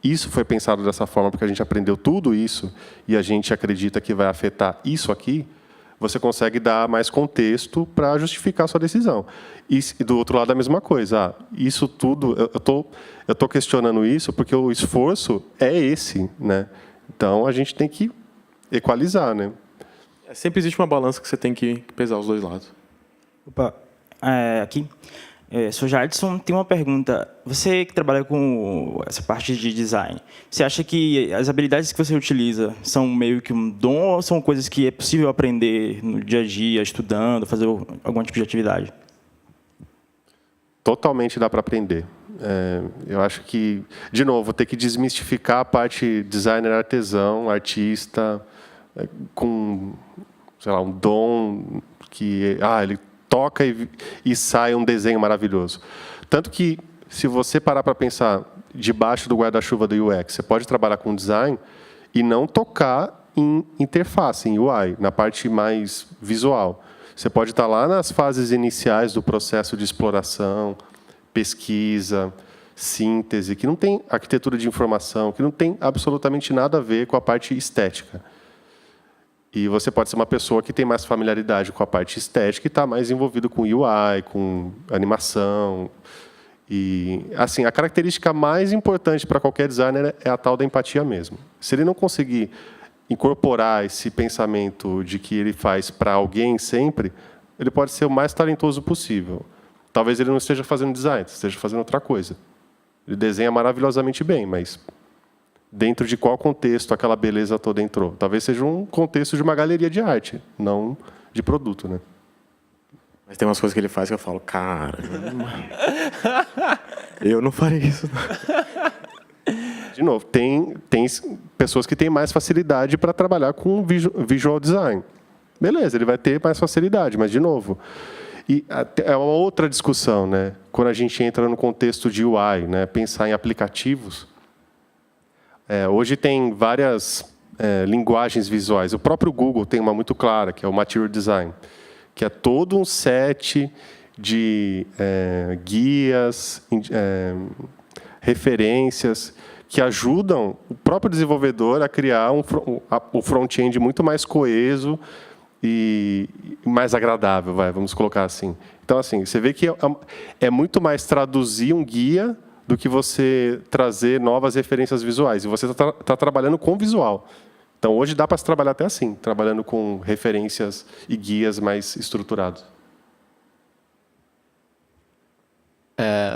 isso foi pensado dessa forma porque a gente aprendeu tudo isso e a gente acredita que vai afetar isso aqui, você consegue dar mais contexto para justificar a sua decisão. E do outro lado, a mesma coisa. Isso tudo, eu tô questionando isso porque o esforço é esse, né? Então, a gente tem que equalizar, né? Sempre existe uma balança que você tem que pesar os dois lados. Opa, aqui. Sou Jadson, tem uma pergunta. Você que trabalha com essa parte de design, você acha que as habilidades que você utiliza são meio que um dom ou são coisas que é possível aprender no dia a dia, estudando, fazer algum tipo de atividade? Totalmente dá para aprender. Eu acho que, de novo, vou ter que desmistificar a parte designer artesão, artista, com, sei lá, um dom que ele toca e sai um desenho maravilhoso. Tanto que, se você parar para pensar debaixo do guarda-chuva do UX, você pode trabalhar com design e não tocar em interface, em UI, na parte mais visual. Você pode estar lá nas fases iniciais do processo de exploração, pesquisa, síntese, que não tem arquitetura de informação, que não tem absolutamente nada a ver com a parte estética. E você pode ser uma pessoa que tem mais familiaridade com a parte estética e está mais envolvido com UI, com animação. E, assim, a característica mais importante para qualquer designer é a tal da empatia mesmo. Se ele não conseguir incorporar esse pensamento de que ele faz para alguém sempre, ele pode ser o mais talentoso possível. Talvez ele não esteja fazendo design, esteja fazendo outra coisa. Ele desenha maravilhosamente bem, mas dentro de qual contexto aquela beleza toda entrou? Talvez seja um contexto de uma galeria de arte, não de produto, né? Mas tem umas coisas que ele faz que eu falo, cara, eu não faria isso. De novo, tem pessoas que têm mais facilidade para trabalhar com visual design. Beleza, ele vai ter mais facilidade, mas, de novo, é uma outra discussão, né? Quando a gente entra no contexto de UI, né? Pensar em aplicativos. Hoje tem várias linguagens visuais. O próprio Google tem uma muito clara, que é o Material Design, que é todo um set de guias, referências, que ajudam o próprio desenvolvedor a criar o front-end muito mais coeso e mais agradável, vamos colocar assim. Então, assim, você vê que é muito mais traduzir um guia do que você trazer novas referências visuais. E você está trabalhando com visual. Então, hoje dá para se trabalhar até assim, trabalhando com referências e guias mais estruturados.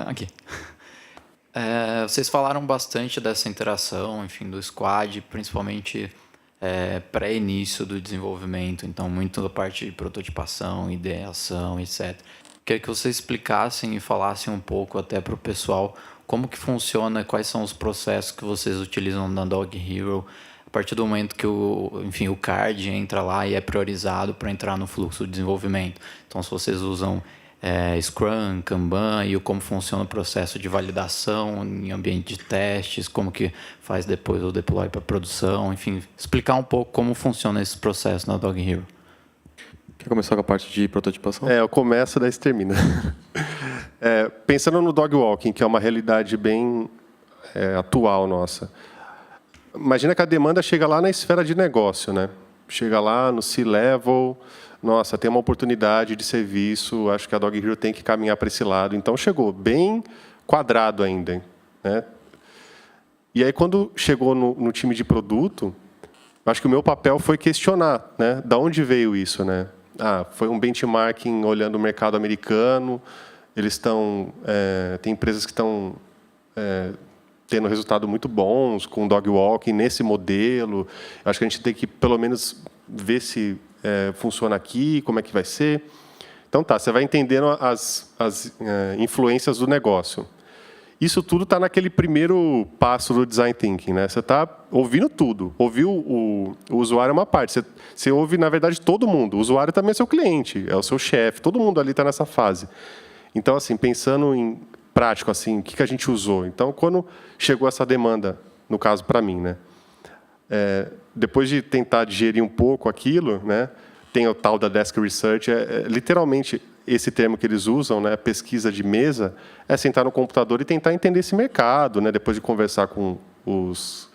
Aqui. Vocês falaram bastante dessa interação, enfim, do squad, principalmente pré-início do desenvolvimento, então muito da parte de prototipação, ideação, etc. Queria que vocês explicassem e falassem um pouco até para o pessoal como que funciona, quais são os processos que vocês utilizam na Dog Hero, a partir do momento que o card entra lá e é priorizado para entrar no fluxo de desenvolvimento. Então, se vocês usam Scrum, Kanban e como funciona o processo de validação em ambiente de testes, como que faz depois o deploy para produção, enfim, explicar um pouco como funciona esse processo na Dog Hero. Quer começar com a parte de prototipação? Eu começo, daí você termina. Pensando no dog walking, que é uma realidade bem atual nossa. Imagina que a demanda chega lá na esfera de negócio, né? Chega lá no C-level, nossa, tem uma oportunidade de serviço, acho que a Dog Hero tem que caminhar para esse lado. Então, chegou bem quadrado ainda, né? E aí, quando chegou no time de produto, acho que o meu papel foi questionar, né? Da onde veio isso, né? Foi um benchmarking olhando o mercado americano, eles estão... tem empresas que estão tendo resultados muito bons com dog walking nesse modelo. Acho que a gente tem que, pelo menos, ver se funciona aqui, como é que vai ser. Então, você vai entendendo as influências do negócio. Isso tudo está naquele primeiro passo do Design Thinking, né? Você está ouvindo tudo. Ouvir o usuário é uma parte. Você ouve, na verdade, todo mundo. O usuário também é seu cliente, é o seu chefe. Todo mundo ali está nessa fase. Então, assim, pensando em prático, assim, o que a gente usou? Então, quando chegou essa demanda, no caso para mim, né? Depois de tentar digerir um pouco aquilo, né? Tem o tal da Desk Research, literalmente esse termo que eles usam, né, pesquisa de mesa, é sentar no computador e tentar entender esse mercado, né, depois de conversar com os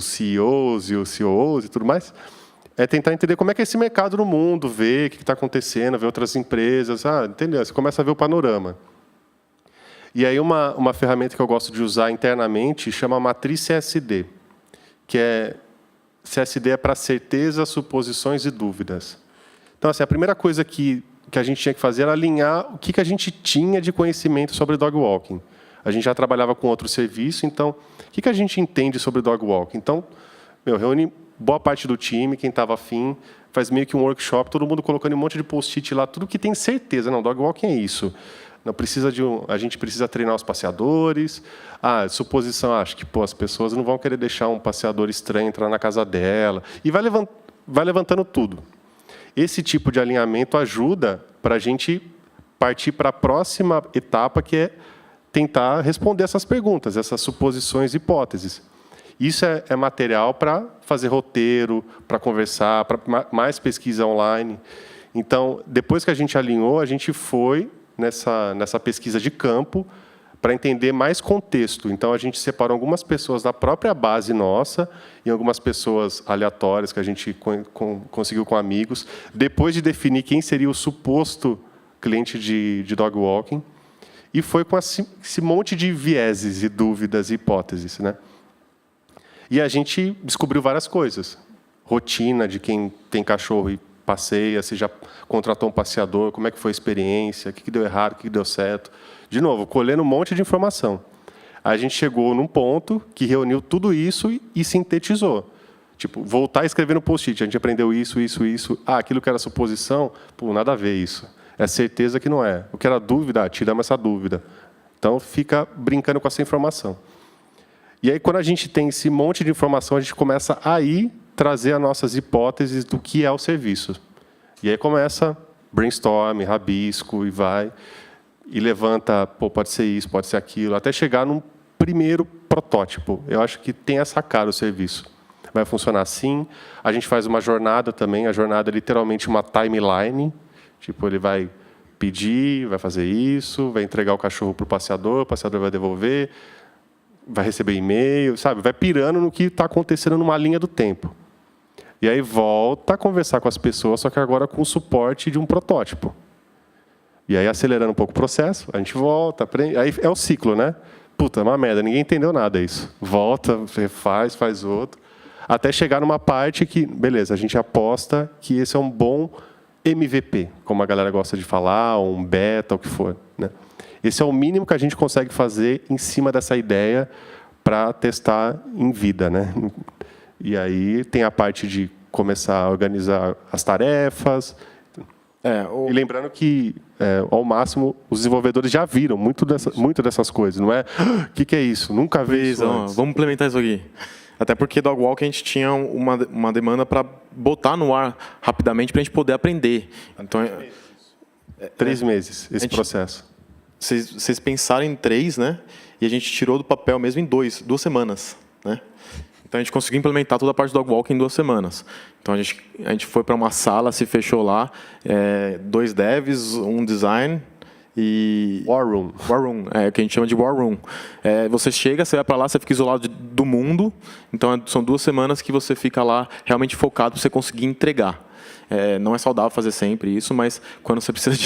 CEOs e os COOs e tudo mais, é tentar entender como é que é esse mercado no mundo, ver o que está acontecendo, ver outras empresas, entendeu? Você começa a ver o panorama. E aí uma ferramenta que eu gosto de usar internamente chama Matriz CSD, que CSD é para certeza, suposições e dúvidas. Então, assim, a primeira coisa que a gente tinha que fazer era alinhar o que a gente tinha de conhecimento sobre dog walking. A gente já trabalhava com outro serviço, então, o que a gente entende sobre dog walking? Então, reúne boa parte do time, quem estava afim, faz meio que um workshop, todo mundo colocando um monte de post-it lá, tudo que tem certeza. Não, dog walking é isso. Não precisa a gente precisa treinar os passeadores. Suposição, acho que as pessoas não vão querer deixar um passeador estranho entrar na casa dela. E vai levantando tudo. Esse tipo de alinhamento ajuda para a gente partir para a próxima etapa, que é tentar responder essas perguntas, essas suposições e hipóteses. Isso é material para fazer roteiro, para conversar, para mais pesquisa online. Então, depois que a gente alinhou, a gente foi nessa pesquisa de campo para entender mais contexto. Então, a gente separou algumas pessoas da própria base nossa e algumas pessoas aleatórias que a gente conseguiu com amigos, depois de definir quem seria o suposto cliente de dog walking, e foi com esse monte de vieses e dúvidas e hipóteses, né? E a gente descobriu várias coisas. Rotina de quem tem cachorro e passeia, se já contratou um passeador, como é que foi a experiência, o que deu errado, o que deu certo. De novo, colhendo um monte de informação. A gente chegou num ponto que reuniu tudo isso e sintetizou. Tipo, voltar a escrever no post-it. A gente aprendeu isso. Aquilo que era suposição, nada a ver isso. É certeza que não é. O que era dúvida, tiramos essa dúvida. Então, fica brincando com essa informação. E aí, quando a gente tem esse monte de informação, a gente começa a trazer as nossas hipóteses do que é o serviço. E aí começa brainstorm, rabisco, e levanta, pode ser isso, pode ser aquilo, até chegar num primeiro protótipo. Eu acho que tem essa cara o serviço. Vai funcionar assim. A gente faz uma jornada também. A jornada é literalmente uma timeline. Tipo, ele vai pedir, vai fazer isso, vai entregar o cachorro para o passeador vai devolver, vai receber e-mail, sabe? Vai pirando no que está acontecendo numa linha do tempo. E aí volta a conversar com as pessoas, só que agora com o suporte de um protótipo. E aí, acelerando um pouco o processo, a gente volta, aprende. Aí é o ciclo, né? É uma merda, ninguém entendeu nada isso. Volta, faz outro. Até chegar numa parte que, beleza, a gente aposta que esse é um bom MVP, como a galera gosta de falar, ou um beta, o que for, né? Esse é o mínimo que a gente consegue fazer em cima dessa ideia para testar em vida, né? E aí tem a parte de começar a organizar as tarefas. E lembrando que, ao máximo, os desenvolvedores já viram muito dessas coisas. Não é, o que é isso? Nunca vi isso antes. Vamos implementar isso aqui. Até porque Dog Walk a gente tinha uma demanda para botar no ar rapidamente para a gente poder aprender. Então, 3 meses esse gente- processo. Vocês pensaram em 3, né? E a gente tirou do papel mesmo em 2 semanas, né? Então a gente conseguiu implementar toda a parte do dog walk em 2 semanas. Então a gente foi para uma sala, se fechou lá, 2 devs, um design e War Room. War Room, que a gente chama de War Room. Você chega, você vai para lá, você fica isolado do mundo. Então são 2 semanas que você fica lá realmente focado para você conseguir entregar. Não é saudável fazer sempre isso, mas quando você precisa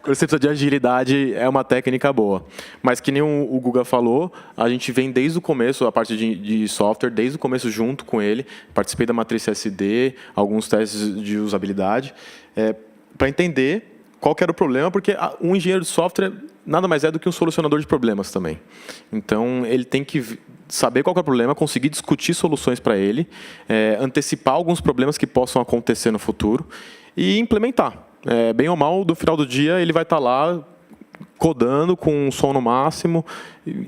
quando você precisa de agilidade, é uma técnica boa. Mas que nem o Guga falou, a gente vem desde o começo, a parte de software, desde o começo junto com ele. Participei da matriz CSD, alguns testes de usabilidade, para entender qual que era o problema, porque um engenheiro de software nada mais é do que um solucionador de problemas também. Então, ele tem que saber qual que é o problema, conseguir discutir soluções para ele, antecipar alguns problemas que possam acontecer no futuro e implementar. Bem ou mal, do final do dia, ele vai estar lá codando com um som no máximo,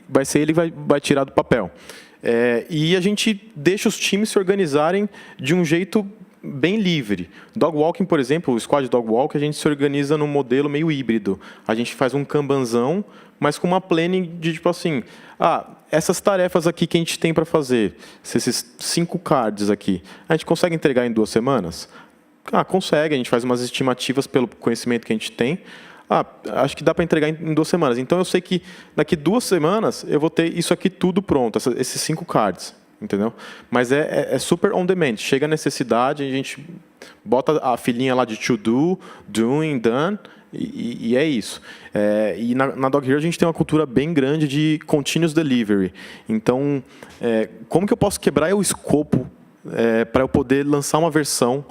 vai ser ele que vai tirar do papel. E a gente deixa os times se organizarem de um jeito bem livre. Dog walking, por exemplo, o squad dog walk, a gente se organiza num modelo meio híbrido. A gente faz um kanbanzão, mas com uma planning de tipo assim, essas tarefas aqui que a gente tem para fazer, esses 5 cards aqui, a gente consegue entregar em 2 semanas? Consegue, a gente faz umas estimativas pelo conhecimento que a gente tem. Acho que dá para entregar em 2 semanas. Então, eu sei que daqui 2 semanas eu vou ter isso aqui tudo pronto, esses 5 cards, entendeu? Mas é super on demand. Chega a necessidade, a gente bota a filinha lá de to do, doing, done, e é isso. E na Dog Hero a gente tem uma cultura bem grande de continuous delivery. Então, como que eu posso quebrar o escopo para eu poder lançar uma versão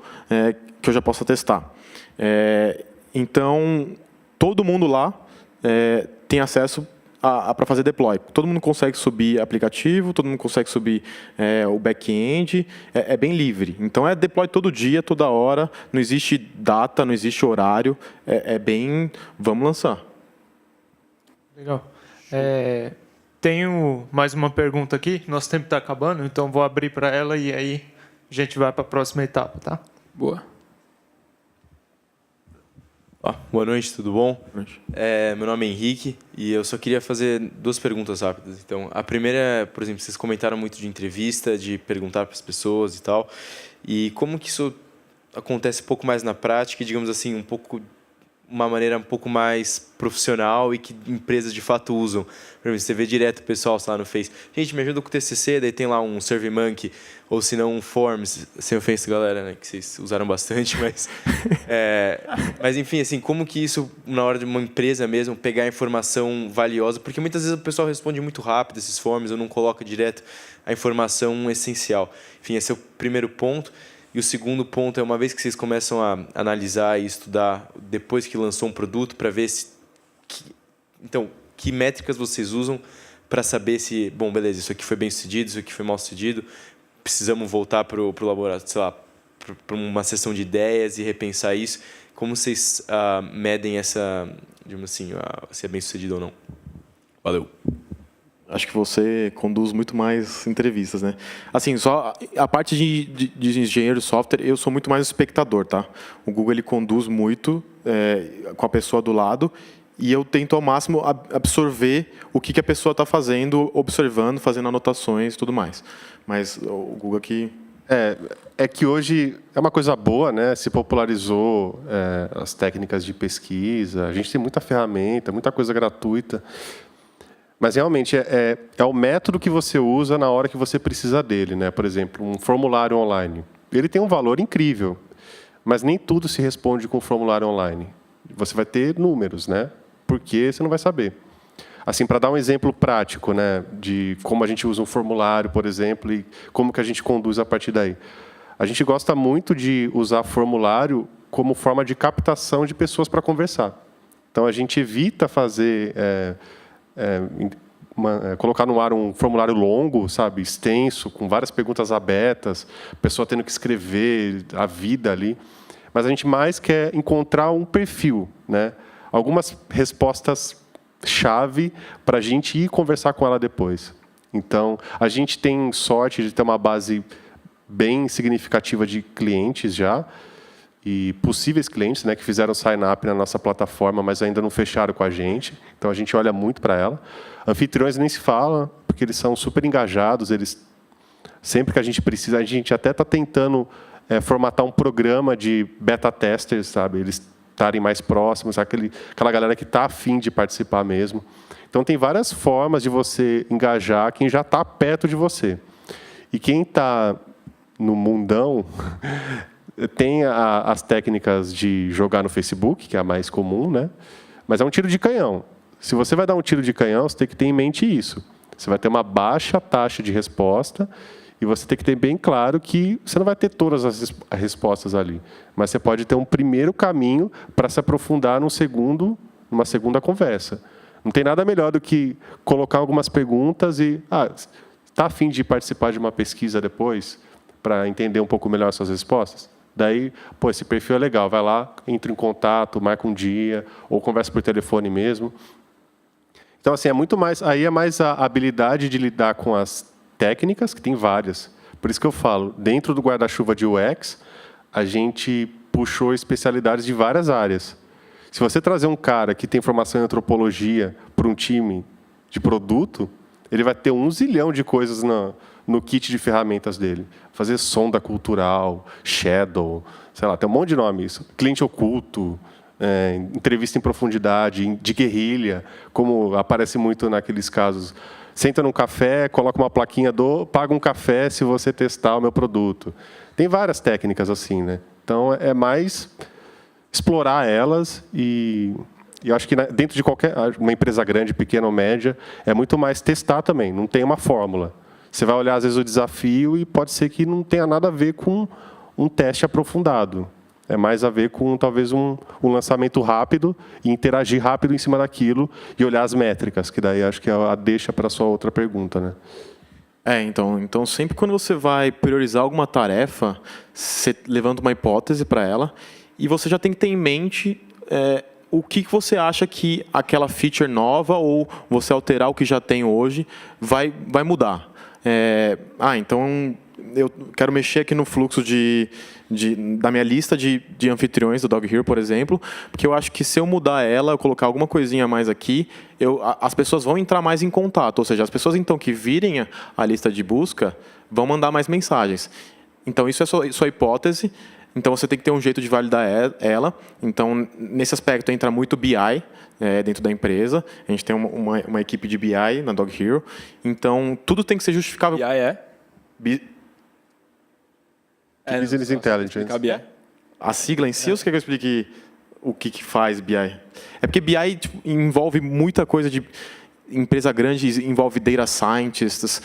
que eu já possa testar? Então, todo mundo lá tem acesso para fazer deploy. Todo mundo consegue subir aplicativo, todo mundo consegue subir o back-end, é bem livre. Então, é deploy todo dia, toda hora, não existe data, não existe horário, bem, vamos lançar. Legal. Tenho mais uma pergunta aqui, nosso tempo está acabando, então vou abrir para ela e aí a gente vai para a próxima etapa, tá? Boa. Boa noite, tudo bom? Meu nome é Henrique e eu só queria fazer 2 perguntas rápidas. Então, a primeira, por exemplo, vocês comentaram muito de entrevista, de perguntar para as pessoas e tal. E como que isso acontece um pouco mais na prática e, digamos assim, uma maneira um pouco mais profissional e que empresas de fato usam? Por exemplo, você vê direto o pessoal lá no Face. Gente, me ajuda com o TCC, daí tem lá um SurveyMonkey, ou se não um Forms, sem ofensa, galera, né, que vocês usaram bastante, mas... mas, enfim, assim, como que isso, na hora de uma empresa mesmo, pegar informação valiosa? Porque muitas vezes o pessoal responde muito rápido esses Forms, ou não coloca direto a informação essencial. Enfim, esse é o primeiro ponto. E o segundo ponto é, uma vez que vocês começam a analisar e estudar depois que lançou um produto, para ver que métricas vocês usam para saber se, bom, beleza, isso aqui foi bem sucedido, isso aqui foi mal sucedido, precisamos voltar para o laboratório, sei lá, para uma sessão de ideias e repensar isso. Como vocês medem essa, digamos assim, se é bem sucedido ou não? Valeu. Acho que você conduz muito mais entrevistas, né? Assim, só a parte de engenheiro de software, eu sou muito mais espectador, tá? O Google, ele conduz muito com a pessoa do lado e eu tento ao máximo absorver o que a pessoa está fazendo, observando, fazendo anotações e tudo mais. Mas o Google aqui... É que hoje é uma coisa boa, né? Se popularizou as técnicas de pesquisa, a gente tem muita ferramenta, muita coisa gratuita. Mas, realmente, é o método que você usa na hora que você precisa dele, né? Por exemplo, um formulário online. Ele tem um valor incrível, mas nem tudo se responde com formulário online. Você vai ter números, né? Porque você não vai saber. Assim, para dar um exemplo prático, né, de como a gente usa um formulário, por exemplo, e como que a gente conduz a partir daí. A gente gosta muito de usar formulário como forma de captação de pessoas para conversar. Então, a gente evita fazer... colocar no ar um formulário longo, sabe, extenso, com várias perguntas abertas, a pessoa tendo que escrever a vida ali. Mas a gente mais quer encontrar um perfil, né? Algumas respostas-chave para a gente ir conversar com ela depois. Então, a gente tem sorte de ter uma base bem significativa de clientes já, e possíveis clientes, né, que fizeram sign-up na nossa plataforma, mas ainda não fecharam com a gente. Então, a gente olha muito para ela. Anfitriões nem se fala, porque eles são super engajados. Eles, sempre que a gente precisa, a gente até está tentando formatar um programa de beta testers, sabe? Eles estarem mais próximos, aquela galera que está afim de participar mesmo. Então, tem várias formas de você engajar quem já está perto de você. E quem está no mundão tem as técnicas de jogar no Facebook, que é a mais comum, né? Mas é um tiro de canhão. Se você vai dar um tiro de canhão, você tem que ter em mente isso. Você vai ter uma baixa taxa de resposta e você tem que ter bem claro que você não vai ter todas as respostas ali. Mas você pode ter um primeiro caminho para se aprofundar numa segunda conversa. Não tem nada melhor do que colocar algumas perguntas e... está a fim de participar de uma pesquisa depois para entender um pouco melhor as suas respostas? Daí, esse perfil é legal. Vai lá, entra em contato, marca um dia, ou conversa por telefone mesmo. Então, assim, aí é mais a habilidade de lidar com as técnicas, que tem várias. Por isso que eu falo, dentro do guarda-chuva de UX, a gente puxou especialidades de várias áreas. Se você trazer um cara que tem formação em antropologia para um time de produto, ele vai ter 1 zilhão de coisas no kit de ferramentas dele. Fazer sonda cultural, shadow, sei lá, tem um monte de nome isso. Cliente oculto, entrevista em profundidade, de guerrilha, como aparece muito naqueles casos. Senta num café, coloca uma plaquinha paga um café se você testar o meu produto. Tem várias técnicas assim, né? Então, é mais explorar elas e eu acho que dentro de uma empresa grande, pequena ou média, é muito mais testar também, não tem uma fórmula. Você vai olhar, às vezes, o desafio e pode ser que não tenha nada a ver com um teste aprofundado. É mais a ver com, talvez, um lançamento rápido e interagir rápido em cima daquilo e olhar as métricas, que daí acho que é a deixa para a sua outra pergunta, né? Então sempre quando você vai priorizar alguma tarefa, você levanta uma hipótese para ela e você já tem que ter em mente o que você acha que aquela feature nova ou você alterar o que já tem hoje vai mudar. Então eu quero mexer aqui no fluxo da minha lista de anfitriões do Dog Hero, por exemplo, porque eu acho que se eu mudar ela, eu colocar alguma coisinha a mais aqui, as pessoas vão entrar mais em contato, ou seja, as pessoas então que virem a lista de busca vão mandar mais mensagens. Então isso é sua hipótese, então você tem que ter um jeito de validar ela. Então nesse aspecto entra muito BI, dentro da empresa. A gente tem uma equipe de BI na Dog Hero. Então, tudo tem que ser justificável. BI Business Intelligence. A sigla em si, ou você quer que eu explique o que faz BI? É porque BI envolve muita coisa de... Empresa grande envolve data scientists,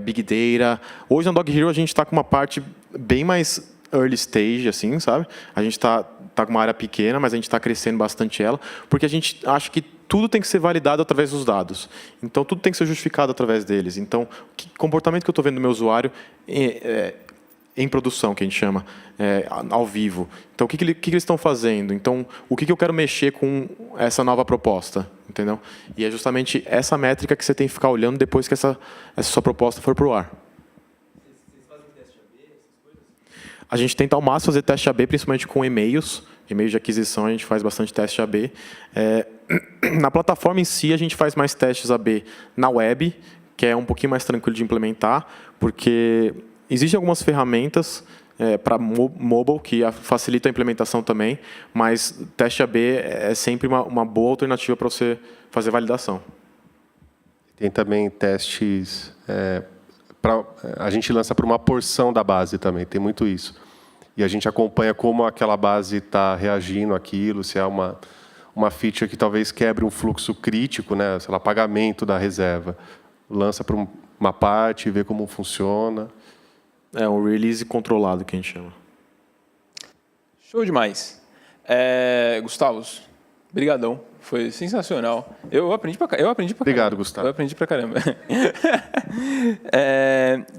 big data. Hoje na Dog Hero a gente está com uma parte bem mais early stage, assim, sabe? A gente está com uma área pequena, mas a gente está crescendo bastante ela, porque a gente acha que tudo tem que ser validado através dos dados. Então, tudo tem que ser justificado através deles. Então, que comportamento que eu estou vendo do meu usuário em produção, que a gente chama, ao vivo. Então, o que eles estão fazendo? Então, o que eu quero mexer com essa nova proposta? Entendeu? E é justamente essa métrica que você tem que ficar olhando depois que essa sua proposta for para o ar. A gente tenta ao máximo fazer teste AB, principalmente com e-mails de aquisição, a gente faz bastante teste AB. Na plataforma em si, a gente faz mais testes AB na web, que é um pouquinho mais tranquilo de implementar, porque existem algumas ferramentas para mobile que facilitam a implementação também, mas teste AB é sempre uma boa alternativa para você fazer validação. Tem também testes... a gente lança para uma porção da base também, tem muito isso. E a gente acompanha como aquela base está reagindo àquilo, se é uma feature que talvez quebre um fluxo crítico, né, sei lá, pagamento da reserva. Lança para uma parte e vê como funciona. É um release controlado que a gente chama. Show demais. Gustavo, brigadão. Foi sensacional. Eu aprendi pra caramba. Obrigado, Gustavo. Eu aprendi pra caramba.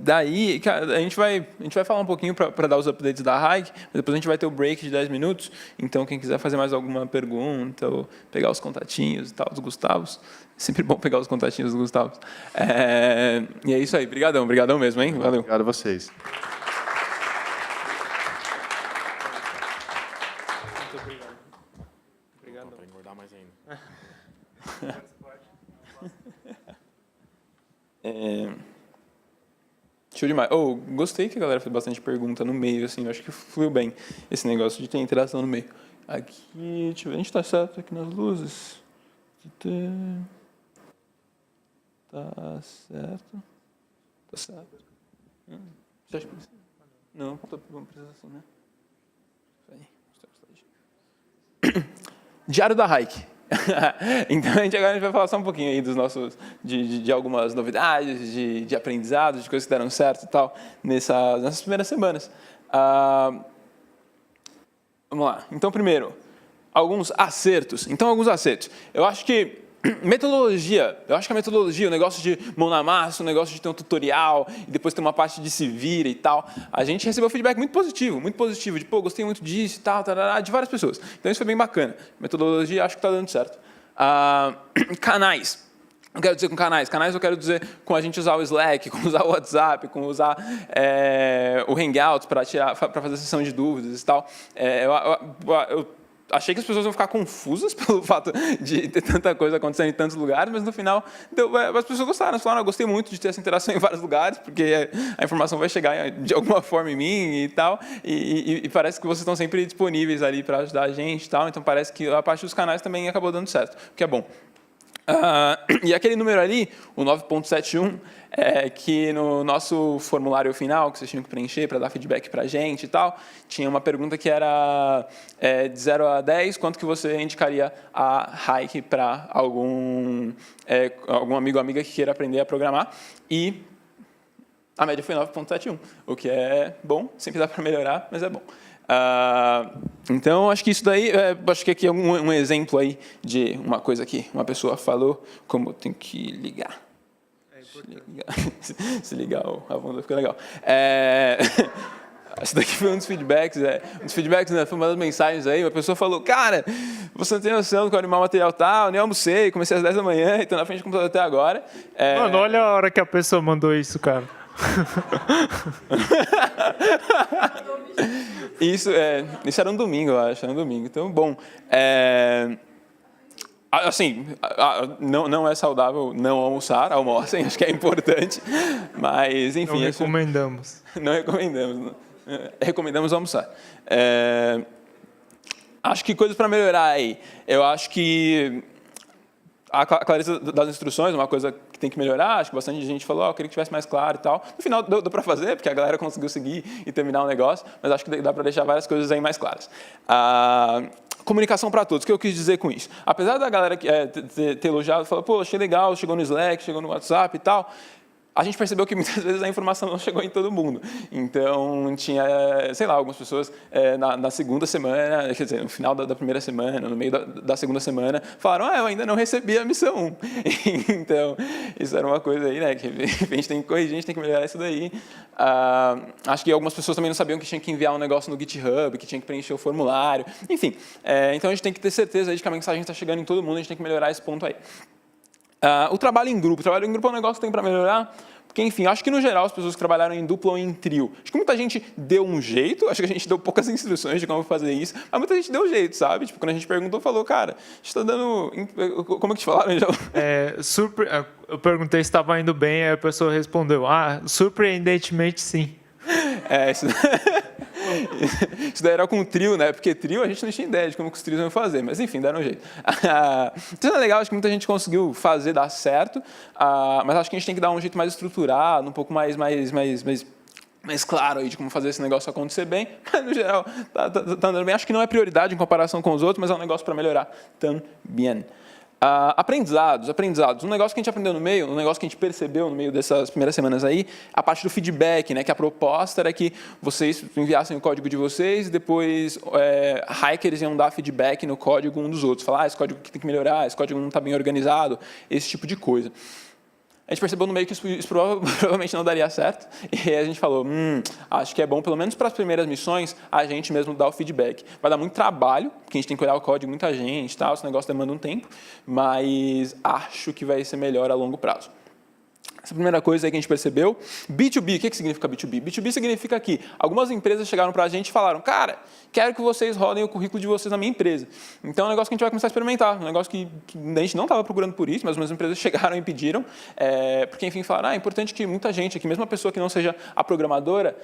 Daí, a gente vai falar um pouquinho para dar os updates da Hike, mas depois a gente vai ter o break de 10 minutos. Então, quem quiser fazer mais alguma pergunta ou pegar os contatinhos e tal dos Gustavos, é sempre bom pegar os contatinhos dos Gustavos. E é isso aí. Brigadão mesmo, hein? Valeu. Obrigado a vocês. Obrigado. Para engordar mais ainda. Show demais. Gostei que a galera fez bastante pergunta no meio, assim, eu acho que fluiu bem esse negócio de ter interação no meio. Aqui, deixa eu ver, a gente tá certo aqui nas luzes. Tá certo. Tá certo. Você acha que precisa? Não, não precisa assim, né? Diário da Hike. Então agora a gente vai falar só um pouquinho aí dos nossos, de algumas novidades, de aprendizados, de coisas que deram certo e tal, nessas primeiras semanas. Vamos lá. Então, primeiro, alguns acertos. Eu acho que metodologia, o negócio de mão na massa, o negócio de ter um tutorial e depois ter uma parte de se vira e tal, a gente recebeu feedback muito positivo, de gostei muito disso e tal, de várias pessoas. Então isso foi bem bacana. Metodologia, acho que está dando certo. Canais. Eu quero dizer com canais. Canais eu quero dizer com a gente usar o Slack, com usar o WhatsApp, com usar o Hangouts para fazer sessão de dúvidas e tal. Eu achei que as pessoas iam ficar confusas pelo fato de ter tanta coisa acontecendo em tantos lugares, mas no final as pessoas gostaram. Elas falaram, eu gostei muito de ter essa interação em vários lugares, porque a informação vai chegar de alguma forma em mim e tal, e parece que vocês estão sempre disponíveis ali para ajudar a gente e tal, então parece que a parte dos canais também acabou dando certo, o que é bom. E aquele número ali, o 9.71, que no nosso formulário final, que vocês tinham que preencher para dar feedback para a gente e tal, tinha uma pergunta que era de 0 a 10, quanto que você indicaria a Hike para algum amigo ou amiga que queira aprender a programar, e a média foi 9.71, o que é bom, sempre dá para melhorar, mas é bom. Então, acho que isso daí, acho que aqui é um exemplo aí de uma coisa que uma pessoa falou, como tem que ligar. Se ligar, a bunda fica legal. Esse daqui foi um dos feedbacks, né, foi uma das mensagens aí, uma pessoa falou, cara, você não tem noção do que animar material tal, nem almocei, comecei às 10 da manhã, então na frente do computador até agora. Mano, olha a hora que a pessoa mandou isso, cara. Isso era um domingo, eu acho, então, bom, assim, não é saudável não almoçar, almocem, acho que é importante, mas, enfim... Não recomendamos. Não recomendamos, recomendamos almoçar. Acho que coisas para melhorar aí, eu acho que a clareza das instruções é uma coisa que tem que melhorar, acho que bastante gente falou, eu queria que tivesse mais claro e tal. No final deu para fazer, porque a galera conseguiu seguir e terminar o negócio, mas acho que dá para deixar várias coisas aí mais claras. Comunicação para todos, o que eu quis dizer com isso? Apesar da galera ter elogiado, falou, pô, achei legal, chegou no Slack, chegou no WhatsApp e tal, a gente percebeu que muitas vezes a informação não chegou em todo mundo. Então, tinha, sei lá, algumas pessoas na segunda semana, quer dizer, no final da primeira semana, no meio da segunda semana, falaram, eu ainda não recebi a missão 1. Então, isso era uma coisa aí, né, que a gente tem que corrigir, a gente tem que melhorar isso daí. Acho que algumas pessoas também não sabiam que tinha que enviar um negócio no GitHub, que tinha que preencher o formulário, enfim. Então, a gente tem que ter certeza de que a mensagem está chegando em todo mundo, a gente tem que melhorar esse ponto aí. O trabalho em grupo. O trabalho em grupo é um negócio que tem para melhorar, porque, enfim, acho que, no geral, as pessoas que trabalharam em dupla ou em trio, acho que muita gente deu um jeito, acho que a gente deu poucas instruções de como fazer isso, mas muita gente deu um jeito, sabe? Tipo, quando a gente perguntou, falou, cara, a gente está dando... Como é que te falaram? Eu perguntei se estava indo bem, aí a pessoa respondeu, surpreendentemente sim. Isso daí era com o trio, né? Porque trio a gente não tinha ideia de como que os trios iam fazer, mas enfim, deram um jeito. Então é legal, acho que muita gente conseguiu fazer dar certo, mas acho que a gente tem que dar um jeito mais estruturado, um pouco mais claro aí de como fazer esse negócio acontecer bem, mas no geral tá andando bem. Acho que não é prioridade em comparação com os outros, mas é um negócio para melhorar também. Aprendizados. Um negócio que a gente aprendeu no meio, um negócio que a gente percebeu no meio dessas primeiras semanas aí, a parte do feedback, né? Que a proposta era que vocês enviassem o código de vocês e depois hackers iam dar feedback no código um dos outros. Falar, esse código aqui tem que melhorar, esse código não está bem organizado, esse tipo de coisa. A gente percebeu no meio que isso provavelmente não daria certo, e aí a gente falou, acho que é bom, pelo menos para as primeiras missões, a gente mesmo dar o feedback. Vai dar muito trabalho, porque a gente tem que olhar o código, muita gente, tal, esse negócio demanda um tempo, mas acho que vai ser melhor a longo prazo. Essa primeira coisa aí que a gente percebeu. B2B, o que significa B2B? B2B significa que algumas empresas chegaram para a gente e falaram, cara, quero que vocês rodem o currículo de vocês na minha empresa. Então é um negócio que a gente vai começar a experimentar, um negócio que a gente não estava procurando por isso, mas umas empresas chegaram e pediram, porque, enfim, falaram, é importante que muita gente aqui, mesmo a pessoa que não seja a programadora,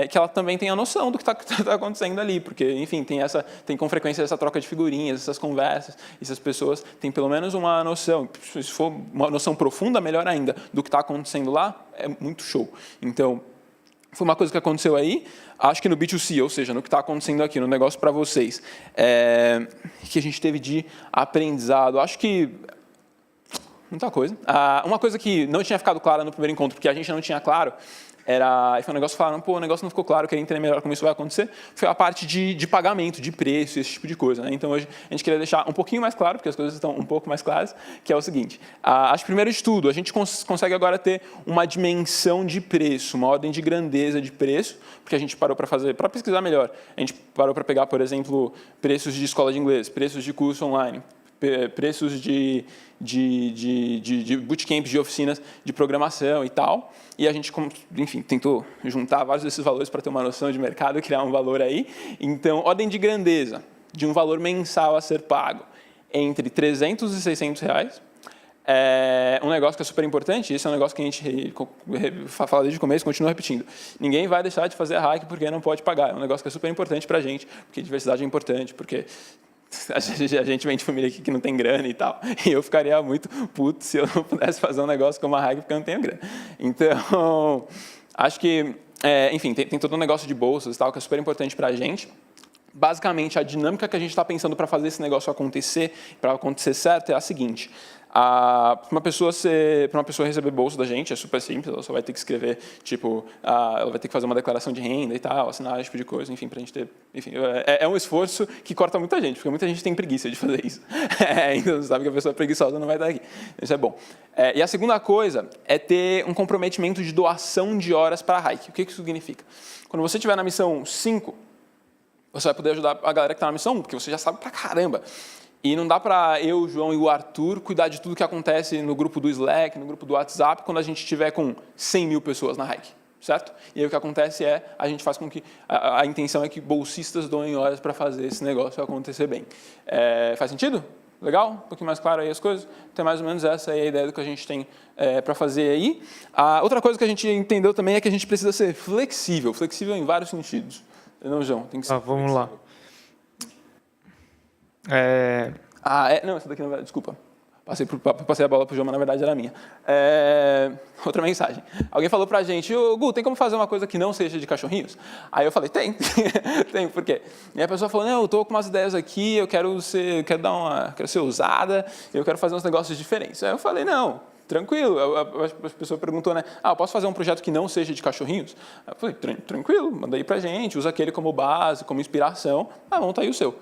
que ela também tenha noção do que está acontecendo ali, porque, enfim, tem com frequência essa troca de figurinhas, essas conversas, essas pessoas têm pelo menos uma noção, se for uma noção profunda, melhor ainda, do que está acontecendo lá, é muito show. Então, foi uma coisa que aconteceu aí, acho que no B2C, ou seja, no que está acontecendo aqui, no negócio para vocês, que a gente teve de aprendizado. Acho que muita coisa. Uma coisa que não tinha ficado clara no primeiro encontro, porque a gente não tinha claro, foi um negócio que falaram, o negócio não ficou claro, queria entender melhor como isso vai acontecer, foi a parte de pagamento, de preço, esse tipo de coisa. Né? Então, hoje, a gente queria deixar um pouquinho mais claro, porque as coisas estão um pouco mais claras, que é o seguinte, acho que primeiro de tudo, a gente consegue agora ter uma dimensão de preço, uma ordem de grandeza de preço, porque a gente parou para pesquisar melhor. A gente parou para pegar, por exemplo, preços de escola de inglês, preços de curso online, preços de bootcamps, de oficinas de programação e tal. E a gente, enfim, tentou juntar vários desses valores para ter uma noção de mercado, criar um valor aí. Então, ordem de grandeza de um valor mensal a ser pago entre 300 e 600 reais. Um negócio que é super importante, esse é um negócio que a gente fala desde o começo, continua repetindo. Ninguém vai deixar de fazer a hack porque não pode pagar. É um negócio que é super importante para a gente, porque diversidade é importante, porque a gente vem de família aqui que não tem grana e tal, e eu ficaria muito puto se eu não pudesse fazer um negócio como a hack porque eu não tenho grana. Então, acho que, enfim, tem todo um negócio de bolsas e tal, que é super importante para a gente. Basicamente, a dinâmica que a gente está pensando para fazer esse negócio acontecer, para acontecer certo, é a seguinte. Para uma pessoa receber bolsa da gente, é super simples, ela só vai ter que escrever, tipo, ela vai ter que fazer uma declaração de renda e tal, assinar esse tipo de coisa, enfim, para a gente ter... Enfim, é um esforço que corta muita gente, porque muita gente tem preguiça de fazer isso. Então, você sabe que a pessoa preguiçosa não vai estar aqui. Isso é bom. E a segunda coisa é ter um comprometimento de doação de horas para a Hike. O que isso significa? Quando você estiver na missão 5, você vai poder ajudar a galera que está na missão 1, porque você já sabe pra caramba. E não dá para eu, o João e o Arthur cuidar de tudo que acontece no grupo do Slack, no grupo do WhatsApp, quando a gente estiver com 100 mil pessoas na Hike, certo? E aí o que acontece a gente faz com que... A intenção é que bolsistas doem horas para fazer esse negócio acontecer bem. Faz sentido? Legal? Um pouquinho mais claro aí as coisas? Então, mais ou menos essa é a ideia do que a gente tem para fazer aí. A outra coisa que a gente entendeu também é que a gente precisa ser flexível em vários sentidos. Não, João, tem que ser vamos lá. Não, essa daqui não vai... Desculpa. Passei a bola para o João, mas na verdade era minha. Outra mensagem. Alguém falou para a gente, Gu, tem como fazer uma coisa que não seja de cachorrinhos? Aí eu falei, tem. Tem, por quê? E a pessoa falou, não, eu estou com umas ideias aqui, eu quero ser ousada, eu quero fazer uns negócios diferentes. Aí eu falei, não, tranquilo. A pessoa perguntou, né? Eu posso fazer um projeto que não seja de cachorrinhos? Eu falei, tranquilo, manda aí pra gente, usa aquele como base, como inspiração, monta aí o seu.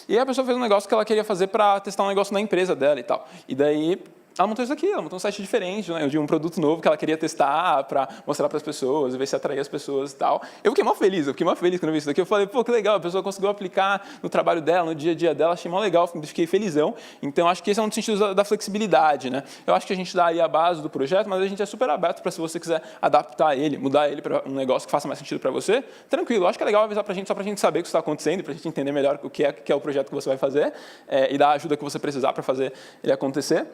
E aí a pessoa fez um negócio que ela queria fazer para testar um negócio na empresa dela e tal. E daí ela montou isso aqui, ela montou um site diferente, né, de um produto novo que ela queria testar para mostrar para as pessoas, ver se atraía as pessoas e tal. Eu fiquei mó feliz quando eu vi isso daqui. Eu falei, pô, que legal, a pessoa conseguiu aplicar no trabalho dela, no dia a dia dela, achei mó legal, fiquei felizão. Então, acho que esse é um dos sentidos da flexibilidade, né? Eu acho que a gente dá aí a base do projeto, mas a gente é super aberto para, se você quiser adaptar ele, mudar ele para um negócio que faça mais sentido para você, tranquilo. Acho que é legal avisar para a gente, só para a gente saber o que está acontecendo, para a gente entender melhor o que é o projeto que você vai fazer e dar a ajuda que você precisar para fazer ele acontecer.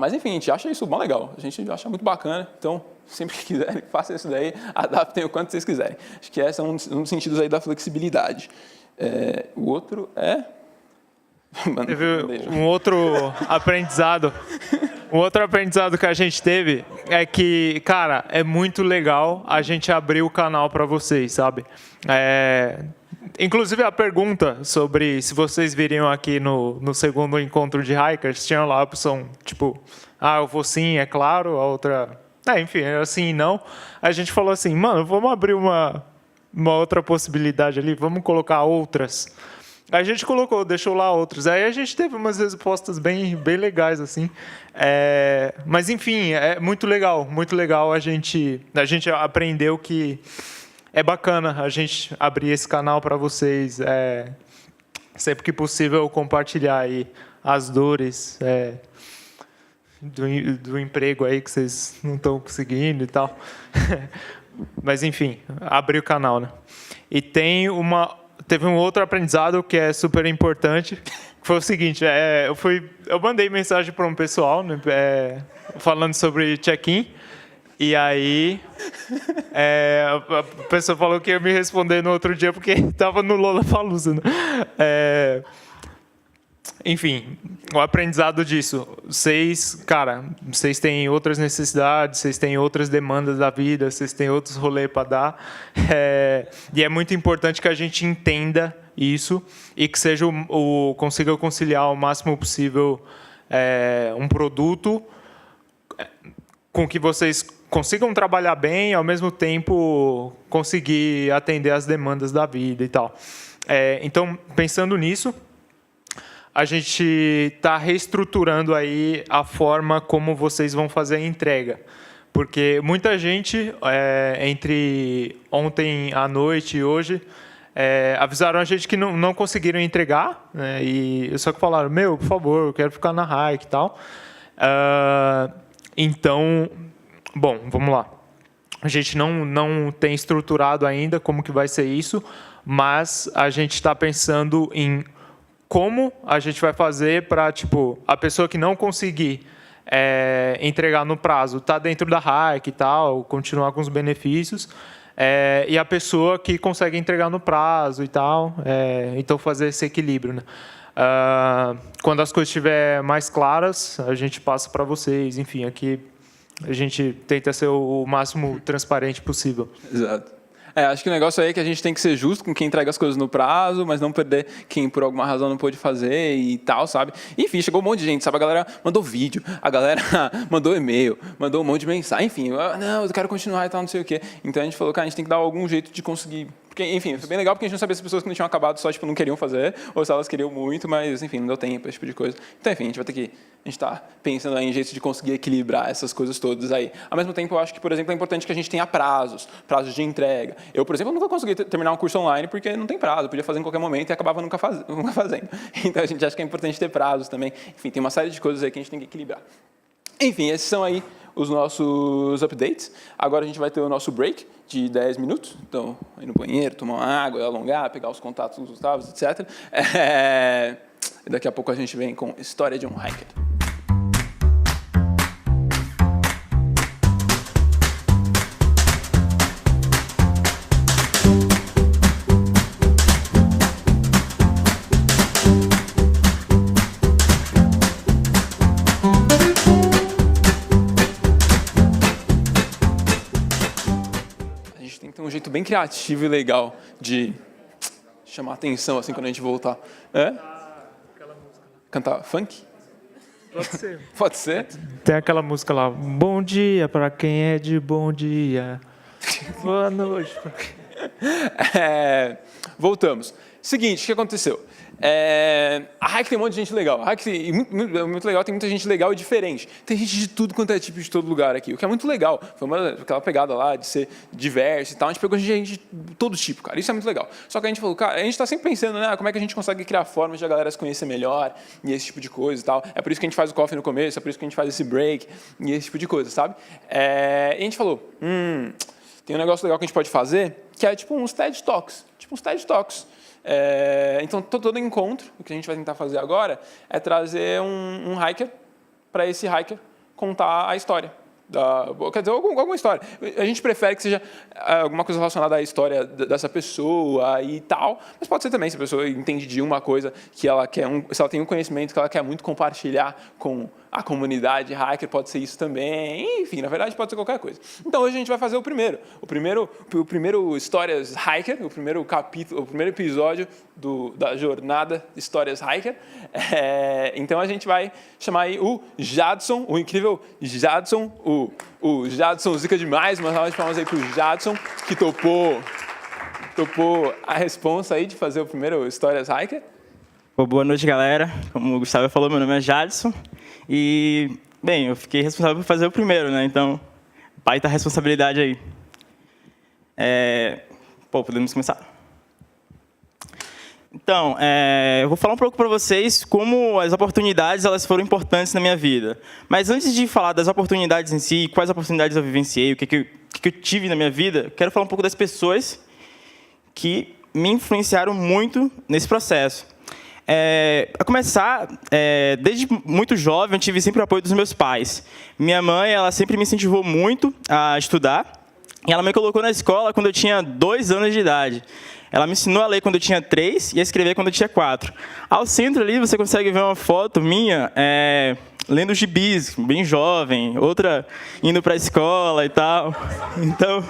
Mas, enfim, a gente acha isso bom legal. A gente acha muito bacana. Então, sempre que quiserem, façam isso daí, adaptem o quanto vocês quiserem. Acho que esse é um dos sentidos aí da flexibilidade. O outro é... Teve um outro aprendizado. Um outro aprendizado que a gente teve é que, cara, é muito legal a gente abrir o canal para vocês, sabe? Inclusive, a pergunta sobre se vocês viriam aqui no segundo encontro de hikers, tinha lá a opção, tipo, eu vou sim, é claro, a outra... enfim, assim, não. A gente falou assim, mano, vamos abrir uma outra possibilidade ali, vamos colocar outras. A gente deixou lá outros. Aí a gente teve umas respostas bem legais, assim. Mas, enfim, é muito legal. A gente aprendeu que é bacana a gente abrir esse canal para vocês. Sempre que possível, compartilhar aí as dores. do emprego aí que vocês não estão conseguindo e tal. Mas, enfim, abri o canal, né? E teve um outro aprendizado que é super importante, que foi o seguinte, eu mandei mensagem para um pessoal, né, falando sobre check-in, e aí a pessoa falou que ia me responder no outro dia porque estava no Lollapalooza, né? Enfim, o aprendizado disso. Vocês têm outras necessidades, vocês têm outras demandas da vida, vocês têm outros rolês para dar. E é muito importante que a gente entenda isso e que consiga conciliar o máximo possível um produto com que vocês consigam trabalhar bem e, ao mesmo tempo, conseguir atender as demandas da vida e tal. Então, pensando nisso, a gente está reestruturando aí a forma como vocês vão fazer a entrega. Porque muita gente, entre ontem à noite e hoje, avisaram a gente que não conseguiram entregar, né, e só que falaram, por favor, eu quero ficar na hike e tal. Então, bom, vamos lá. A gente não tem estruturado ainda como que vai ser isso, mas a gente está pensando em como a gente vai fazer para, a pessoa que não conseguir entregar no prazo tá dentro da hike e tal, continuar com os benefícios, e a pessoa que consegue entregar no prazo e tal, então fazer esse equilíbrio, né? Quando as coisas estiverem mais claras, a gente passa para vocês. Enfim, aqui a gente tenta ser o máximo transparente possível. Exato. Acho que o negócio aí é que a gente tem que ser justo com quem entrega as coisas no prazo, mas não perder quem por alguma razão não pôde fazer e tal, sabe? Enfim, chegou um monte de gente, sabe? A galera mandou vídeo, a galera mandou e-mail, mandou um monte de mensagem. Enfim, eu quero continuar e tal, não sei o quê. Então a gente falou, cara, a gente tem que dar algum jeito de conseguir. Porque, enfim, foi bem legal porque a gente não sabia se as pessoas que não tinham acabado só não queriam fazer, ou se elas queriam muito, mas, enfim, não deu tempo, esse tipo de coisa. Então, enfim, a gente está pensando aí em jeitos de conseguir equilibrar essas coisas todas aí. Ao mesmo tempo, eu acho que, por exemplo, é importante que a gente tenha prazos de entrega. Eu, por exemplo, nunca consegui terminar um curso online porque não tem prazo, eu podia fazer em qualquer momento e acabava nunca fazendo. Então, a gente acha que é importante ter prazos também. Enfim, tem uma série de coisas aí que a gente tem que equilibrar. Enfim, esses são aí os nossos updates. Agora a gente vai ter o nosso break de 10 minutos. Então, ir no banheiro, tomar uma água, alongar, pegar os contatos dos Gustavos, etc. Daqui a pouco a gente vem com História de um Hiker. Um jeito bem criativo e legal de chamar atenção assim quando a gente voltar. Cantar funk? Pode ser. Pode ser? Tem aquela música lá, bom dia para quem é de bom dia. Boa noite. Voltamos. Seguinte, o que aconteceu? A hike tem um monte de gente legal. A hike é muito legal, tem muita gente legal e diferente. Tem gente de tudo quanto é tipo de todo lugar aqui, o que é muito legal. Foi aquela pegada lá de ser diverso e tal. A gente pegou gente de todo tipo, cara. Isso é muito legal. Só que a gente falou, cara, a gente está sempre pensando, né, como é que a gente consegue criar formas de a galera se conhecer melhor e esse tipo de coisa e tal. É por isso que a gente faz o coffee no começo, é por isso que a gente faz esse break e esse tipo de coisa, sabe? E a gente falou, tem um negócio legal que a gente pode fazer, que é tipo uns TED Talks. Então, todo encontro, o que a gente vai tentar fazer agora é trazer um hiker para esse hiker contar a história. Quer dizer, alguma história. A gente prefere que seja alguma coisa relacionada à história dessa pessoa e tal, mas pode ser também se a pessoa entende de uma coisa que ela quer, se ela tem um conhecimento que ela quer muito compartilhar com a comunidade hacker, pode ser isso também. Enfim, na verdade, pode ser qualquer coisa. Então, hoje a gente vai fazer o primeiro Histórias Hiker, o primeiro capítulo, o primeiro episódio da jornada Histórias Hiker. Então, a gente vai chamar aí o Jadson, o incrível Jadson, o Jadson zica demais, uma salva de palmas aí pro Jadson, que topou a responsa aí de fazer o primeiro Histórias Hiker. Boa noite, galera. Como o Gustavo falou, meu nome é Jadson. E, bem, eu fiquei responsável por fazer o primeiro, né? Então, baita responsabilidade aí. Podemos começar? Então, eu vou falar um pouco para vocês como as oportunidades elas foram importantes na minha vida. Mas antes de falar das oportunidades em si, quais oportunidades eu vivenciei, o que eu tive na minha vida, quero falar um pouco das pessoas que me influenciaram muito nesse processo. A começar, desde muito jovem, eu tive sempre o apoio dos meus pais. Minha mãe, ela sempre me incentivou muito a estudar, e ela me colocou na escola quando eu tinha 2 anos de idade. Ela me ensinou a ler quando eu tinha 3 e a escrever quando eu tinha 4. Ao centro ali, você consegue ver uma foto minha lendo gibis, bem jovem, outra indo para a escola e tal. Então,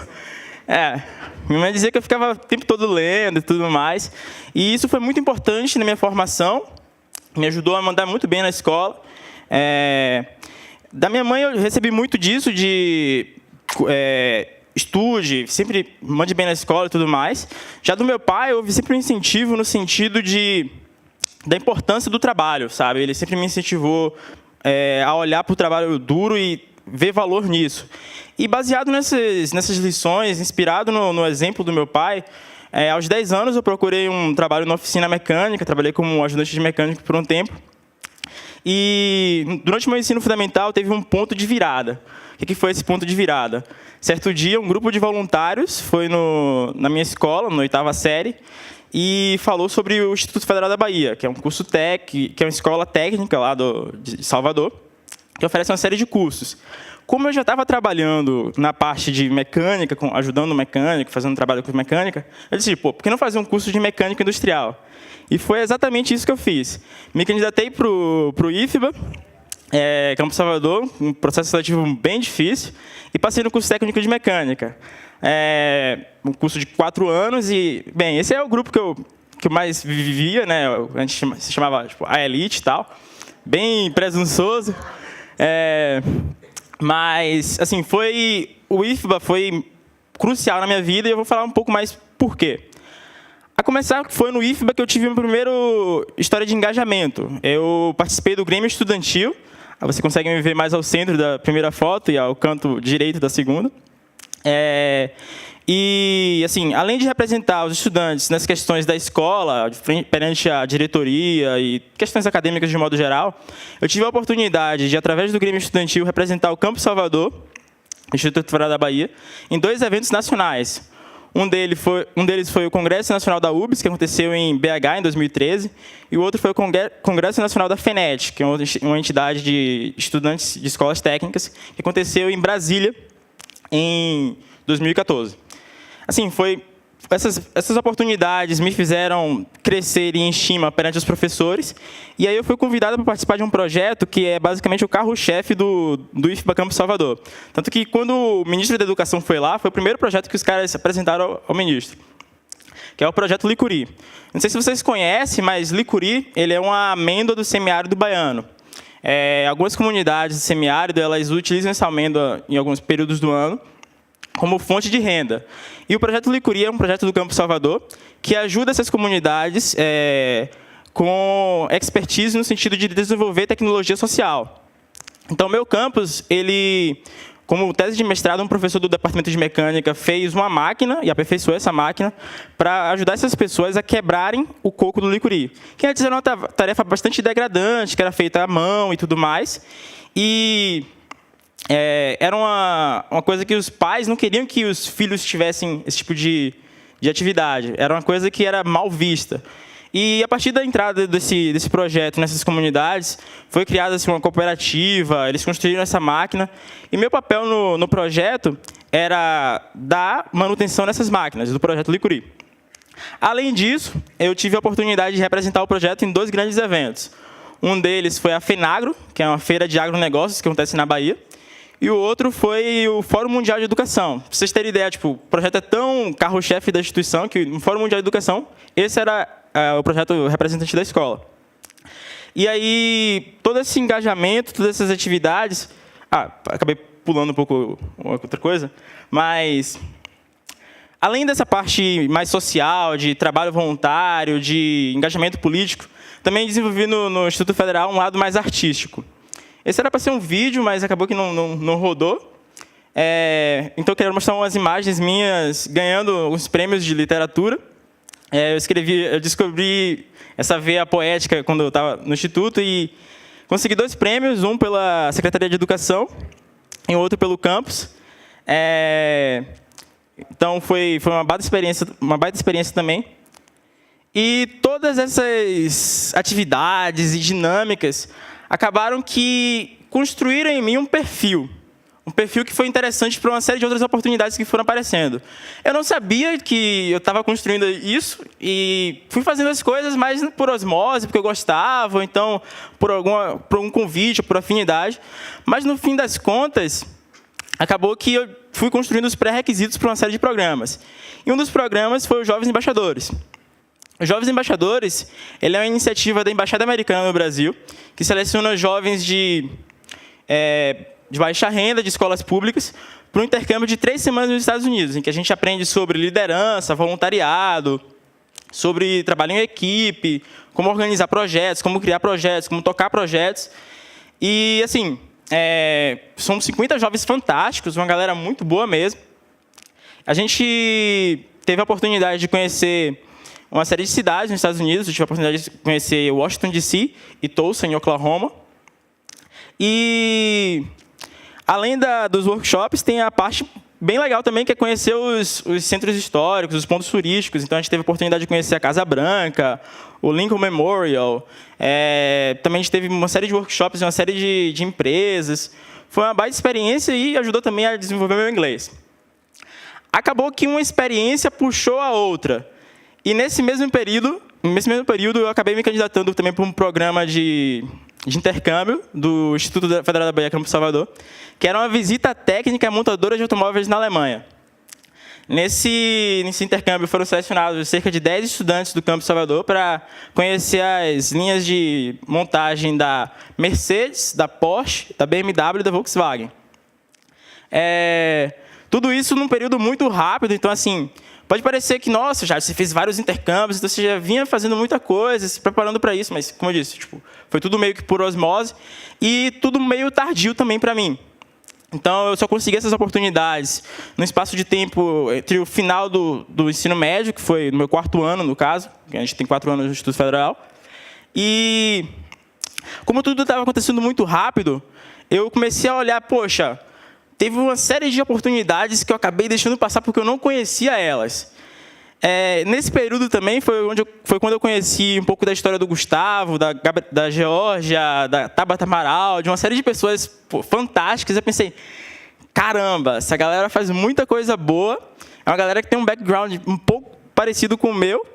minha mãe dizia que eu ficava o tempo todo lendo e tudo mais. E isso foi muito importante na minha formação, me ajudou a mandar muito bem na escola. Da minha mãe eu recebi muito disso, de estude, sempre mande bem na escola e tudo mais. Já do meu pai, houve sempre um incentivo no sentido da importância do trabalho, sabe? Ele sempre me incentivou a olhar para o trabalho duro e ver valor nisso. E baseado nessas lições, inspirado no exemplo do meu pai, aos 10 anos eu procurei um trabalho na oficina mecânica, trabalhei como ajudante de mecânico por um tempo. E durante o meu ensino fundamental teve um ponto de virada. O que foi esse ponto de virada? Certo dia, um grupo de voluntários foi na minha escola, na 8ª série, e falou sobre o Instituto Federal da Bahia, que é um curso que é uma escola técnica lá de Salvador, que oferece uma série de cursos. Como eu já estava trabalhando na parte de mecânica, ajudando o mecânico, fazendo trabalho com mecânica, eu disse, por que não fazer um curso de mecânica industrial? E foi exatamente isso que eu fiz. Me candidatei para o IFBA, Campo Salvador, um processo seletivo bem difícil, e passei no curso técnico de mecânica. Um curso de 4 anos e, bem, esse é o grupo que eu mais vivia, né? A gente se chamava a elite e tal, bem presunçoso. Mas, assim, o IFBA foi crucial na minha vida e eu vou falar um pouco mais por quê. A começar, foi no IFBA que eu tive a primeira história de engajamento. Eu participei do Grêmio Estudantil. Você consegue me ver mais ao centro da primeira foto e ao canto direito da segunda. E, assim, além de representar os estudantes nas questões da escola, perante a diretoria e questões acadêmicas de modo geral, eu tive a oportunidade de, através do Grêmio Estudantil, representar o Campo Salvador, Instituto Federal da Bahia, em 2 eventos nacionais. Um deles foi o Congresso Nacional da UBS, que aconteceu em BH, em 2013, e o outro foi o Congresso Nacional da FENET, que é uma entidade de estudantes de escolas técnicas, que aconteceu em Brasília, em 2014. Assim, essas oportunidades me fizeram crescer em estima perante os professores, e aí eu fui convidado para participar de um projeto que é basicamente o carro-chefe do IFBA Campo Salvador. Tanto que, quando o ministro da Educação foi lá, foi o primeiro projeto que os caras apresentaram ao ministro, que é o projeto Licuri. Não sei se vocês conhecem, mas Licuri ele é uma amêndoa do semiárido baiano. Algumas comunidades do semiárido elas utilizam essa amêndoa em alguns períodos do ano como fonte de renda. E o projeto Licuri é um projeto do Campo Salvador que ajuda essas comunidades com expertise no sentido de desenvolver tecnologia social. Então, meu campus, como tese de mestrado, um professor do departamento de mecânica fez uma máquina e aperfeiçoou essa máquina para ajudar essas pessoas a quebrarem o coco do licuri, que antes era uma tarefa bastante degradante, que era feita à mão e tudo mais. E era uma coisa que os pais não queriam que os filhos tivessem esse tipo de atividade. Era uma coisa que era mal vista. E, a partir da entrada desse projeto nessas comunidades, foi criada assim, uma cooperativa, eles construíram essa máquina. E meu papel no projeto era dar manutenção nessas máquinas, do projeto Licuri. Além disso, eu tive a oportunidade de representar o projeto em 2 grandes eventos. Um deles foi a FENAGRO, que é uma feira de agronegócios que acontece na Bahia. E o outro foi o Fórum Mundial de Educação. Para vocês terem ideia, o projeto é tão carro-chefe da instituição que no Fórum Mundial de Educação, esse era o projeto representante da escola. E aí, todo esse engajamento, todas essas atividades... acabei pulando um pouco outra coisa, mas... Além dessa parte mais social, de trabalho voluntário, de engajamento político, também desenvolvi no Instituto Federal um lado mais artístico. Esse era para ser um vídeo, mas acabou que não rodou. Então, eu quero mostrar umas imagens minhas ganhando os prêmios de literatura. eu descobri essa veia poética quando eu estava no Instituto e consegui 2 prêmios, um pela Secretaria de Educação e outro pelo campus. Então, foi uma baita experiência também. E todas essas atividades e dinâmicas acabaram que construíram em mim um perfil que foi interessante para uma série de outras oportunidades que foram aparecendo. Eu não sabia que eu estava construindo isso e fui fazendo as coisas mais por osmose, porque eu gostava, ou então por um convite, por afinidade. Mas, no fim das contas, acabou que eu fui construindo os pré-requisitos para uma série de programas. E um dos programas foi o Jovens Embaixadores. Os Jovens Embaixadores, ele é uma iniciativa da Embaixada Americana no Brasil, que seleciona jovens de baixa renda, de escolas públicas, para um intercâmbio de 3 semanas nos Estados Unidos, em que a gente aprende sobre liderança, voluntariado, sobre trabalho em equipe, como organizar projetos, como criar projetos, como tocar projetos. E, assim, são 50 jovens fantásticos, uma galera muito boa mesmo. A gente teve a oportunidade de conhecer uma série de cidades nos Estados Unidos. Eu tive a oportunidade de conhecer Washington, D.C. e Tulsa, em Oklahoma. E, além dos workshops, tem a parte bem legal também, que é conhecer os centros históricos, os pontos turísticos. Então, a gente teve a oportunidade de conhecer a Casa Branca, o Lincoln Memorial. Também a gente teve uma série de workshops, uma série de empresas. Foi uma baita experiência e ajudou também a desenvolver meu inglês. Acabou que uma experiência puxou a outra. E nesse mesmo período, eu acabei me candidatando também para um programa de intercâmbio do Instituto Federal da Bahia, Campus Salvador, que era uma visita técnica a montadoras de automóveis na Alemanha. Nesse intercâmbio foram selecionados cerca de 10 estudantes do Campus Salvador para conhecer as linhas de montagem da Mercedes, da Porsche, da BMW e da Volkswagen. Tudo isso num período muito rápido, então, assim, pode parecer que, nossa, já você fez vários intercâmbios, então você já vinha fazendo muita coisa, se preparando para isso, mas, como eu disse, foi tudo meio que por osmose e tudo meio tardio também para mim. Então, eu só consegui essas oportunidades no espaço de tempo entre o final do ensino médio, que foi no meu 4º ano, no caso, que a gente tem 4 anos no Instituto Federal. E, como tudo estava acontecendo muito rápido, eu comecei a olhar, poxa, teve uma série de oportunidades que eu acabei deixando passar porque eu não conhecia elas. Nesse período também foi quando eu conheci um pouco da história do Gustavo, da Geórgia, da Tabata Amaral, de uma série de pessoas fantásticas. Eu pensei, caramba, essa galera faz muita coisa boa. É uma galera que tem um background um pouco parecido com o meu.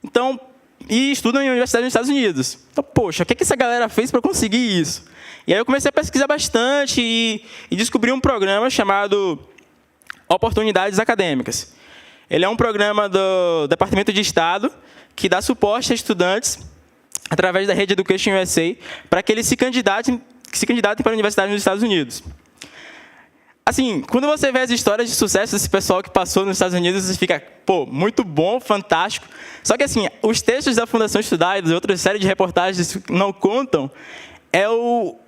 Então, e estuda em universidade nos Estados Unidos. Então, poxa, o que essa galera fez para conseguir isso? E aí eu comecei a pesquisar bastante e descobri um programa chamado Oportunidades Acadêmicas. Ele é um programa do Departamento de Estado que dá suporte a estudantes através da rede Education USA para que eles se candidatem para a universidade nos Estados Unidos. Assim, quando você vê as histórias de sucesso desse pessoal que passou nos Estados Unidos, você fica, pô, muito bom, fantástico. Só que, assim, os textos da Fundação Estudar e de outras séries de reportagens não contam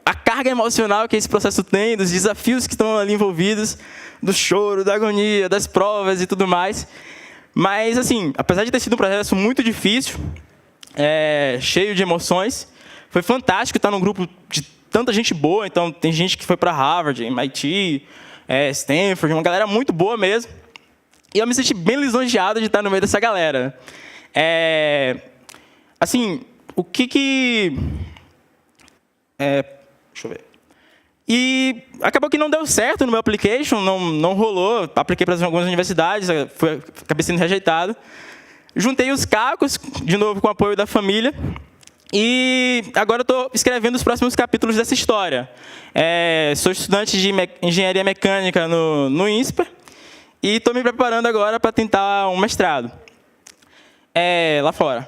a carga emocional que esse processo tem, dos desafios que estão ali envolvidos, do choro, da agonia, das provas e tudo mais. Mas, assim, apesar de ter sido um processo muito difícil, cheio de emoções, foi fantástico estar num grupo de tanta gente boa. Então, tem gente que foi para Harvard, MIT, Stanford, uma galera muito boa mesmo. E eu me senti bem lisonjeado de estar no meio dessa galera. Assim, o que... deixa eu ver. E acabou que não deu certo no meu application, não rolou. Apliquei para algumas universidades, acabei sendo rejeitado. Juntei os cacos, de novo com o apoio da família. E agora estou escrevendo os próximos capítulos dessa história. Sou estudante de engenharia mecânica no INSPER e estou me preparando agora para tentar um mestrado lá fora.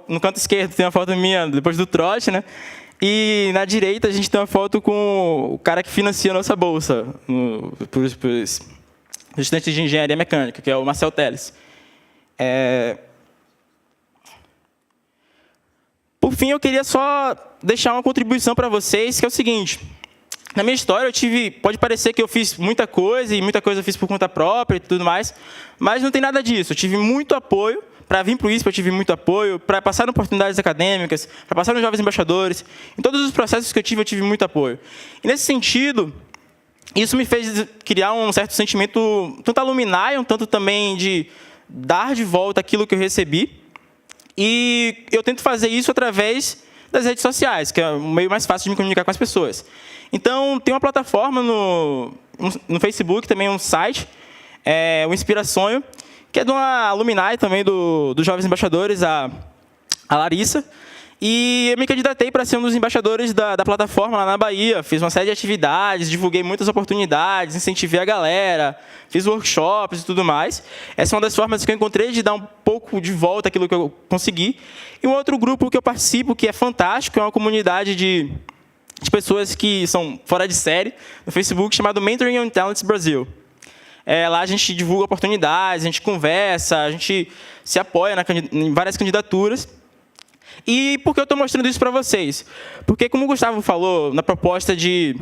No canto esquerdo tem uma foto minha depois do trote, né? E na direita a gente tem uma foto com o cara que financia a nossa bolsa para os estudantes de engenharia mecânica, que é o Marcel Teles. Por fim, eu queria só deixar uma contribuição para vocês, que é o seguinte. na minha história, pode parecer que eu fiz muita coisa, e muita coisa eu fiz por conta própria e tudo mais, mas não tem nada disso. Eu tive muito apoio. Para vir para o ISPA, eu tive muito apoio. Para passar em oportunidades acadêmicas, para passar nos Jovens Embaixadores. Em todos os processos que eu tive muito apoio. E, nesse sentido, isso me fez criar um certo sentimento, tanto alumni, um tanto também de dar de volta aquilo que eu recebi. E eu tento fazer isso através das redes sociais, que é o meio mais fácil de me comunicar com as pessoas. Então, tem uma plataforma no Facebook, também um site, o Inspirasonho, que é de uma alumni também dos Jovens Embaixadores, a Larissa. E eu me candidatei para ser um dos embaixadores da plataforma lá na Bahia. Fiz uma série de atividades, divulguei muitas oportunidades, incentivei a galera, fiz workshops e tudo mais. Essa é uma das formas que eu encontrei de dar um pouco de volta àquilo que eu consegui. E um outro grupo que eu participo, que é fantástico, é uma comunidade de pessoas que são fora de série, no Facebook, chamado Mentoring Young Talents Brasil. Lá a gente divulga oportunidades, a gente conversa, a gente se apoia em várias candidaturas. E por que eu estou mostrando isso para vocês? Porque, como o Gustavo falou, na proposta de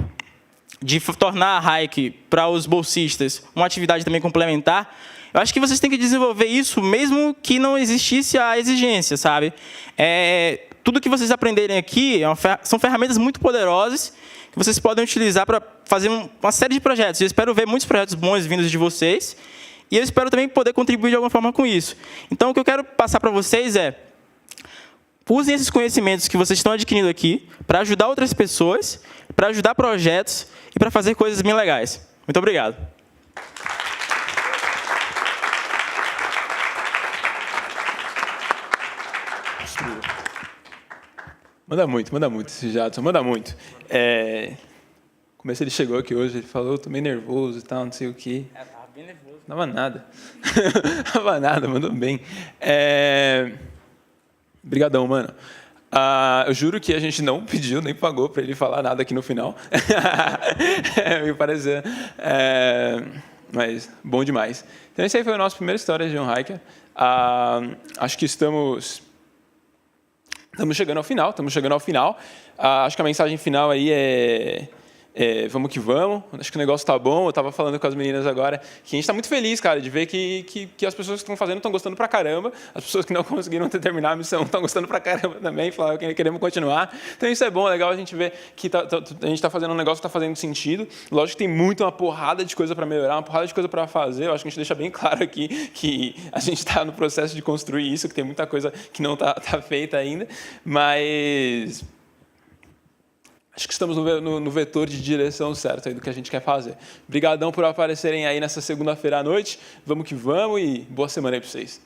tornar a Hike para os bolsistas uma atividade também complementar, eu acho que vocês têm que desenvolver isso mesmo que não existisse a exigência, sabe? Tudo que vocês aprenderem aqui são ferramentas muito poderosas que vocês podem utilizar para fazer uma série de projetos. Eu espero ver muitos projetos bons vindos de vocês e eu espero também poder contribuir de alguma forma com isso. Então, o que eu quero passar para vocês usem esses conhecimentos que vocês estão adquirindo aqui para ajudar outras pessoas, para ajudar projetos e para fazer coisas bem legais. Muito obrigado. Manda muito esse Jadson, manda muito. Como ele chegou aqui hoje, ele falou, tô meio nervoso e tal, não sei o quê. Tava bem nervoso. Não dava nada. Não dava nada, mandou bem. Obrigadão, mano. Eu juro que a gente não pediu, nem pagou para ele falar nada aqui no final. Me pareceu. Mas bom demais. Então, esse aí foi a nossa primeira história de um hiker. Acho que estamos chegando ao final. Acho que a mensagem final aí vamos que vamos. Acho que o negócio tá bom. Eu estava falando com as meninas agora que a gente está muito feliz, cara, de ver que as pessoas que estão fazendo estão gostando pra caramba. As pessoas que não conseguiram terminar a missão estão gostando pra caramba também. Falaram que queremos continuar. Então isso é bom, é legal a gente ver que a gente está fazendo um negócio que está fazendo sentido. Lógico que tem uma porrada de coisa para melhorar, uma porrada de coisa para fazer. Eu acho que a gente deixa bem claro aqui que a gente está no processo de construir isso, que tem muita coisa que não tá feita ainda. Mas acho que estamos no vetor de direção certo aí do que a gente quer fazer. Obrigadão por aparecerem aí nessa segunda-feira à noite. Vamos que vamos e boa semana aí para vocês.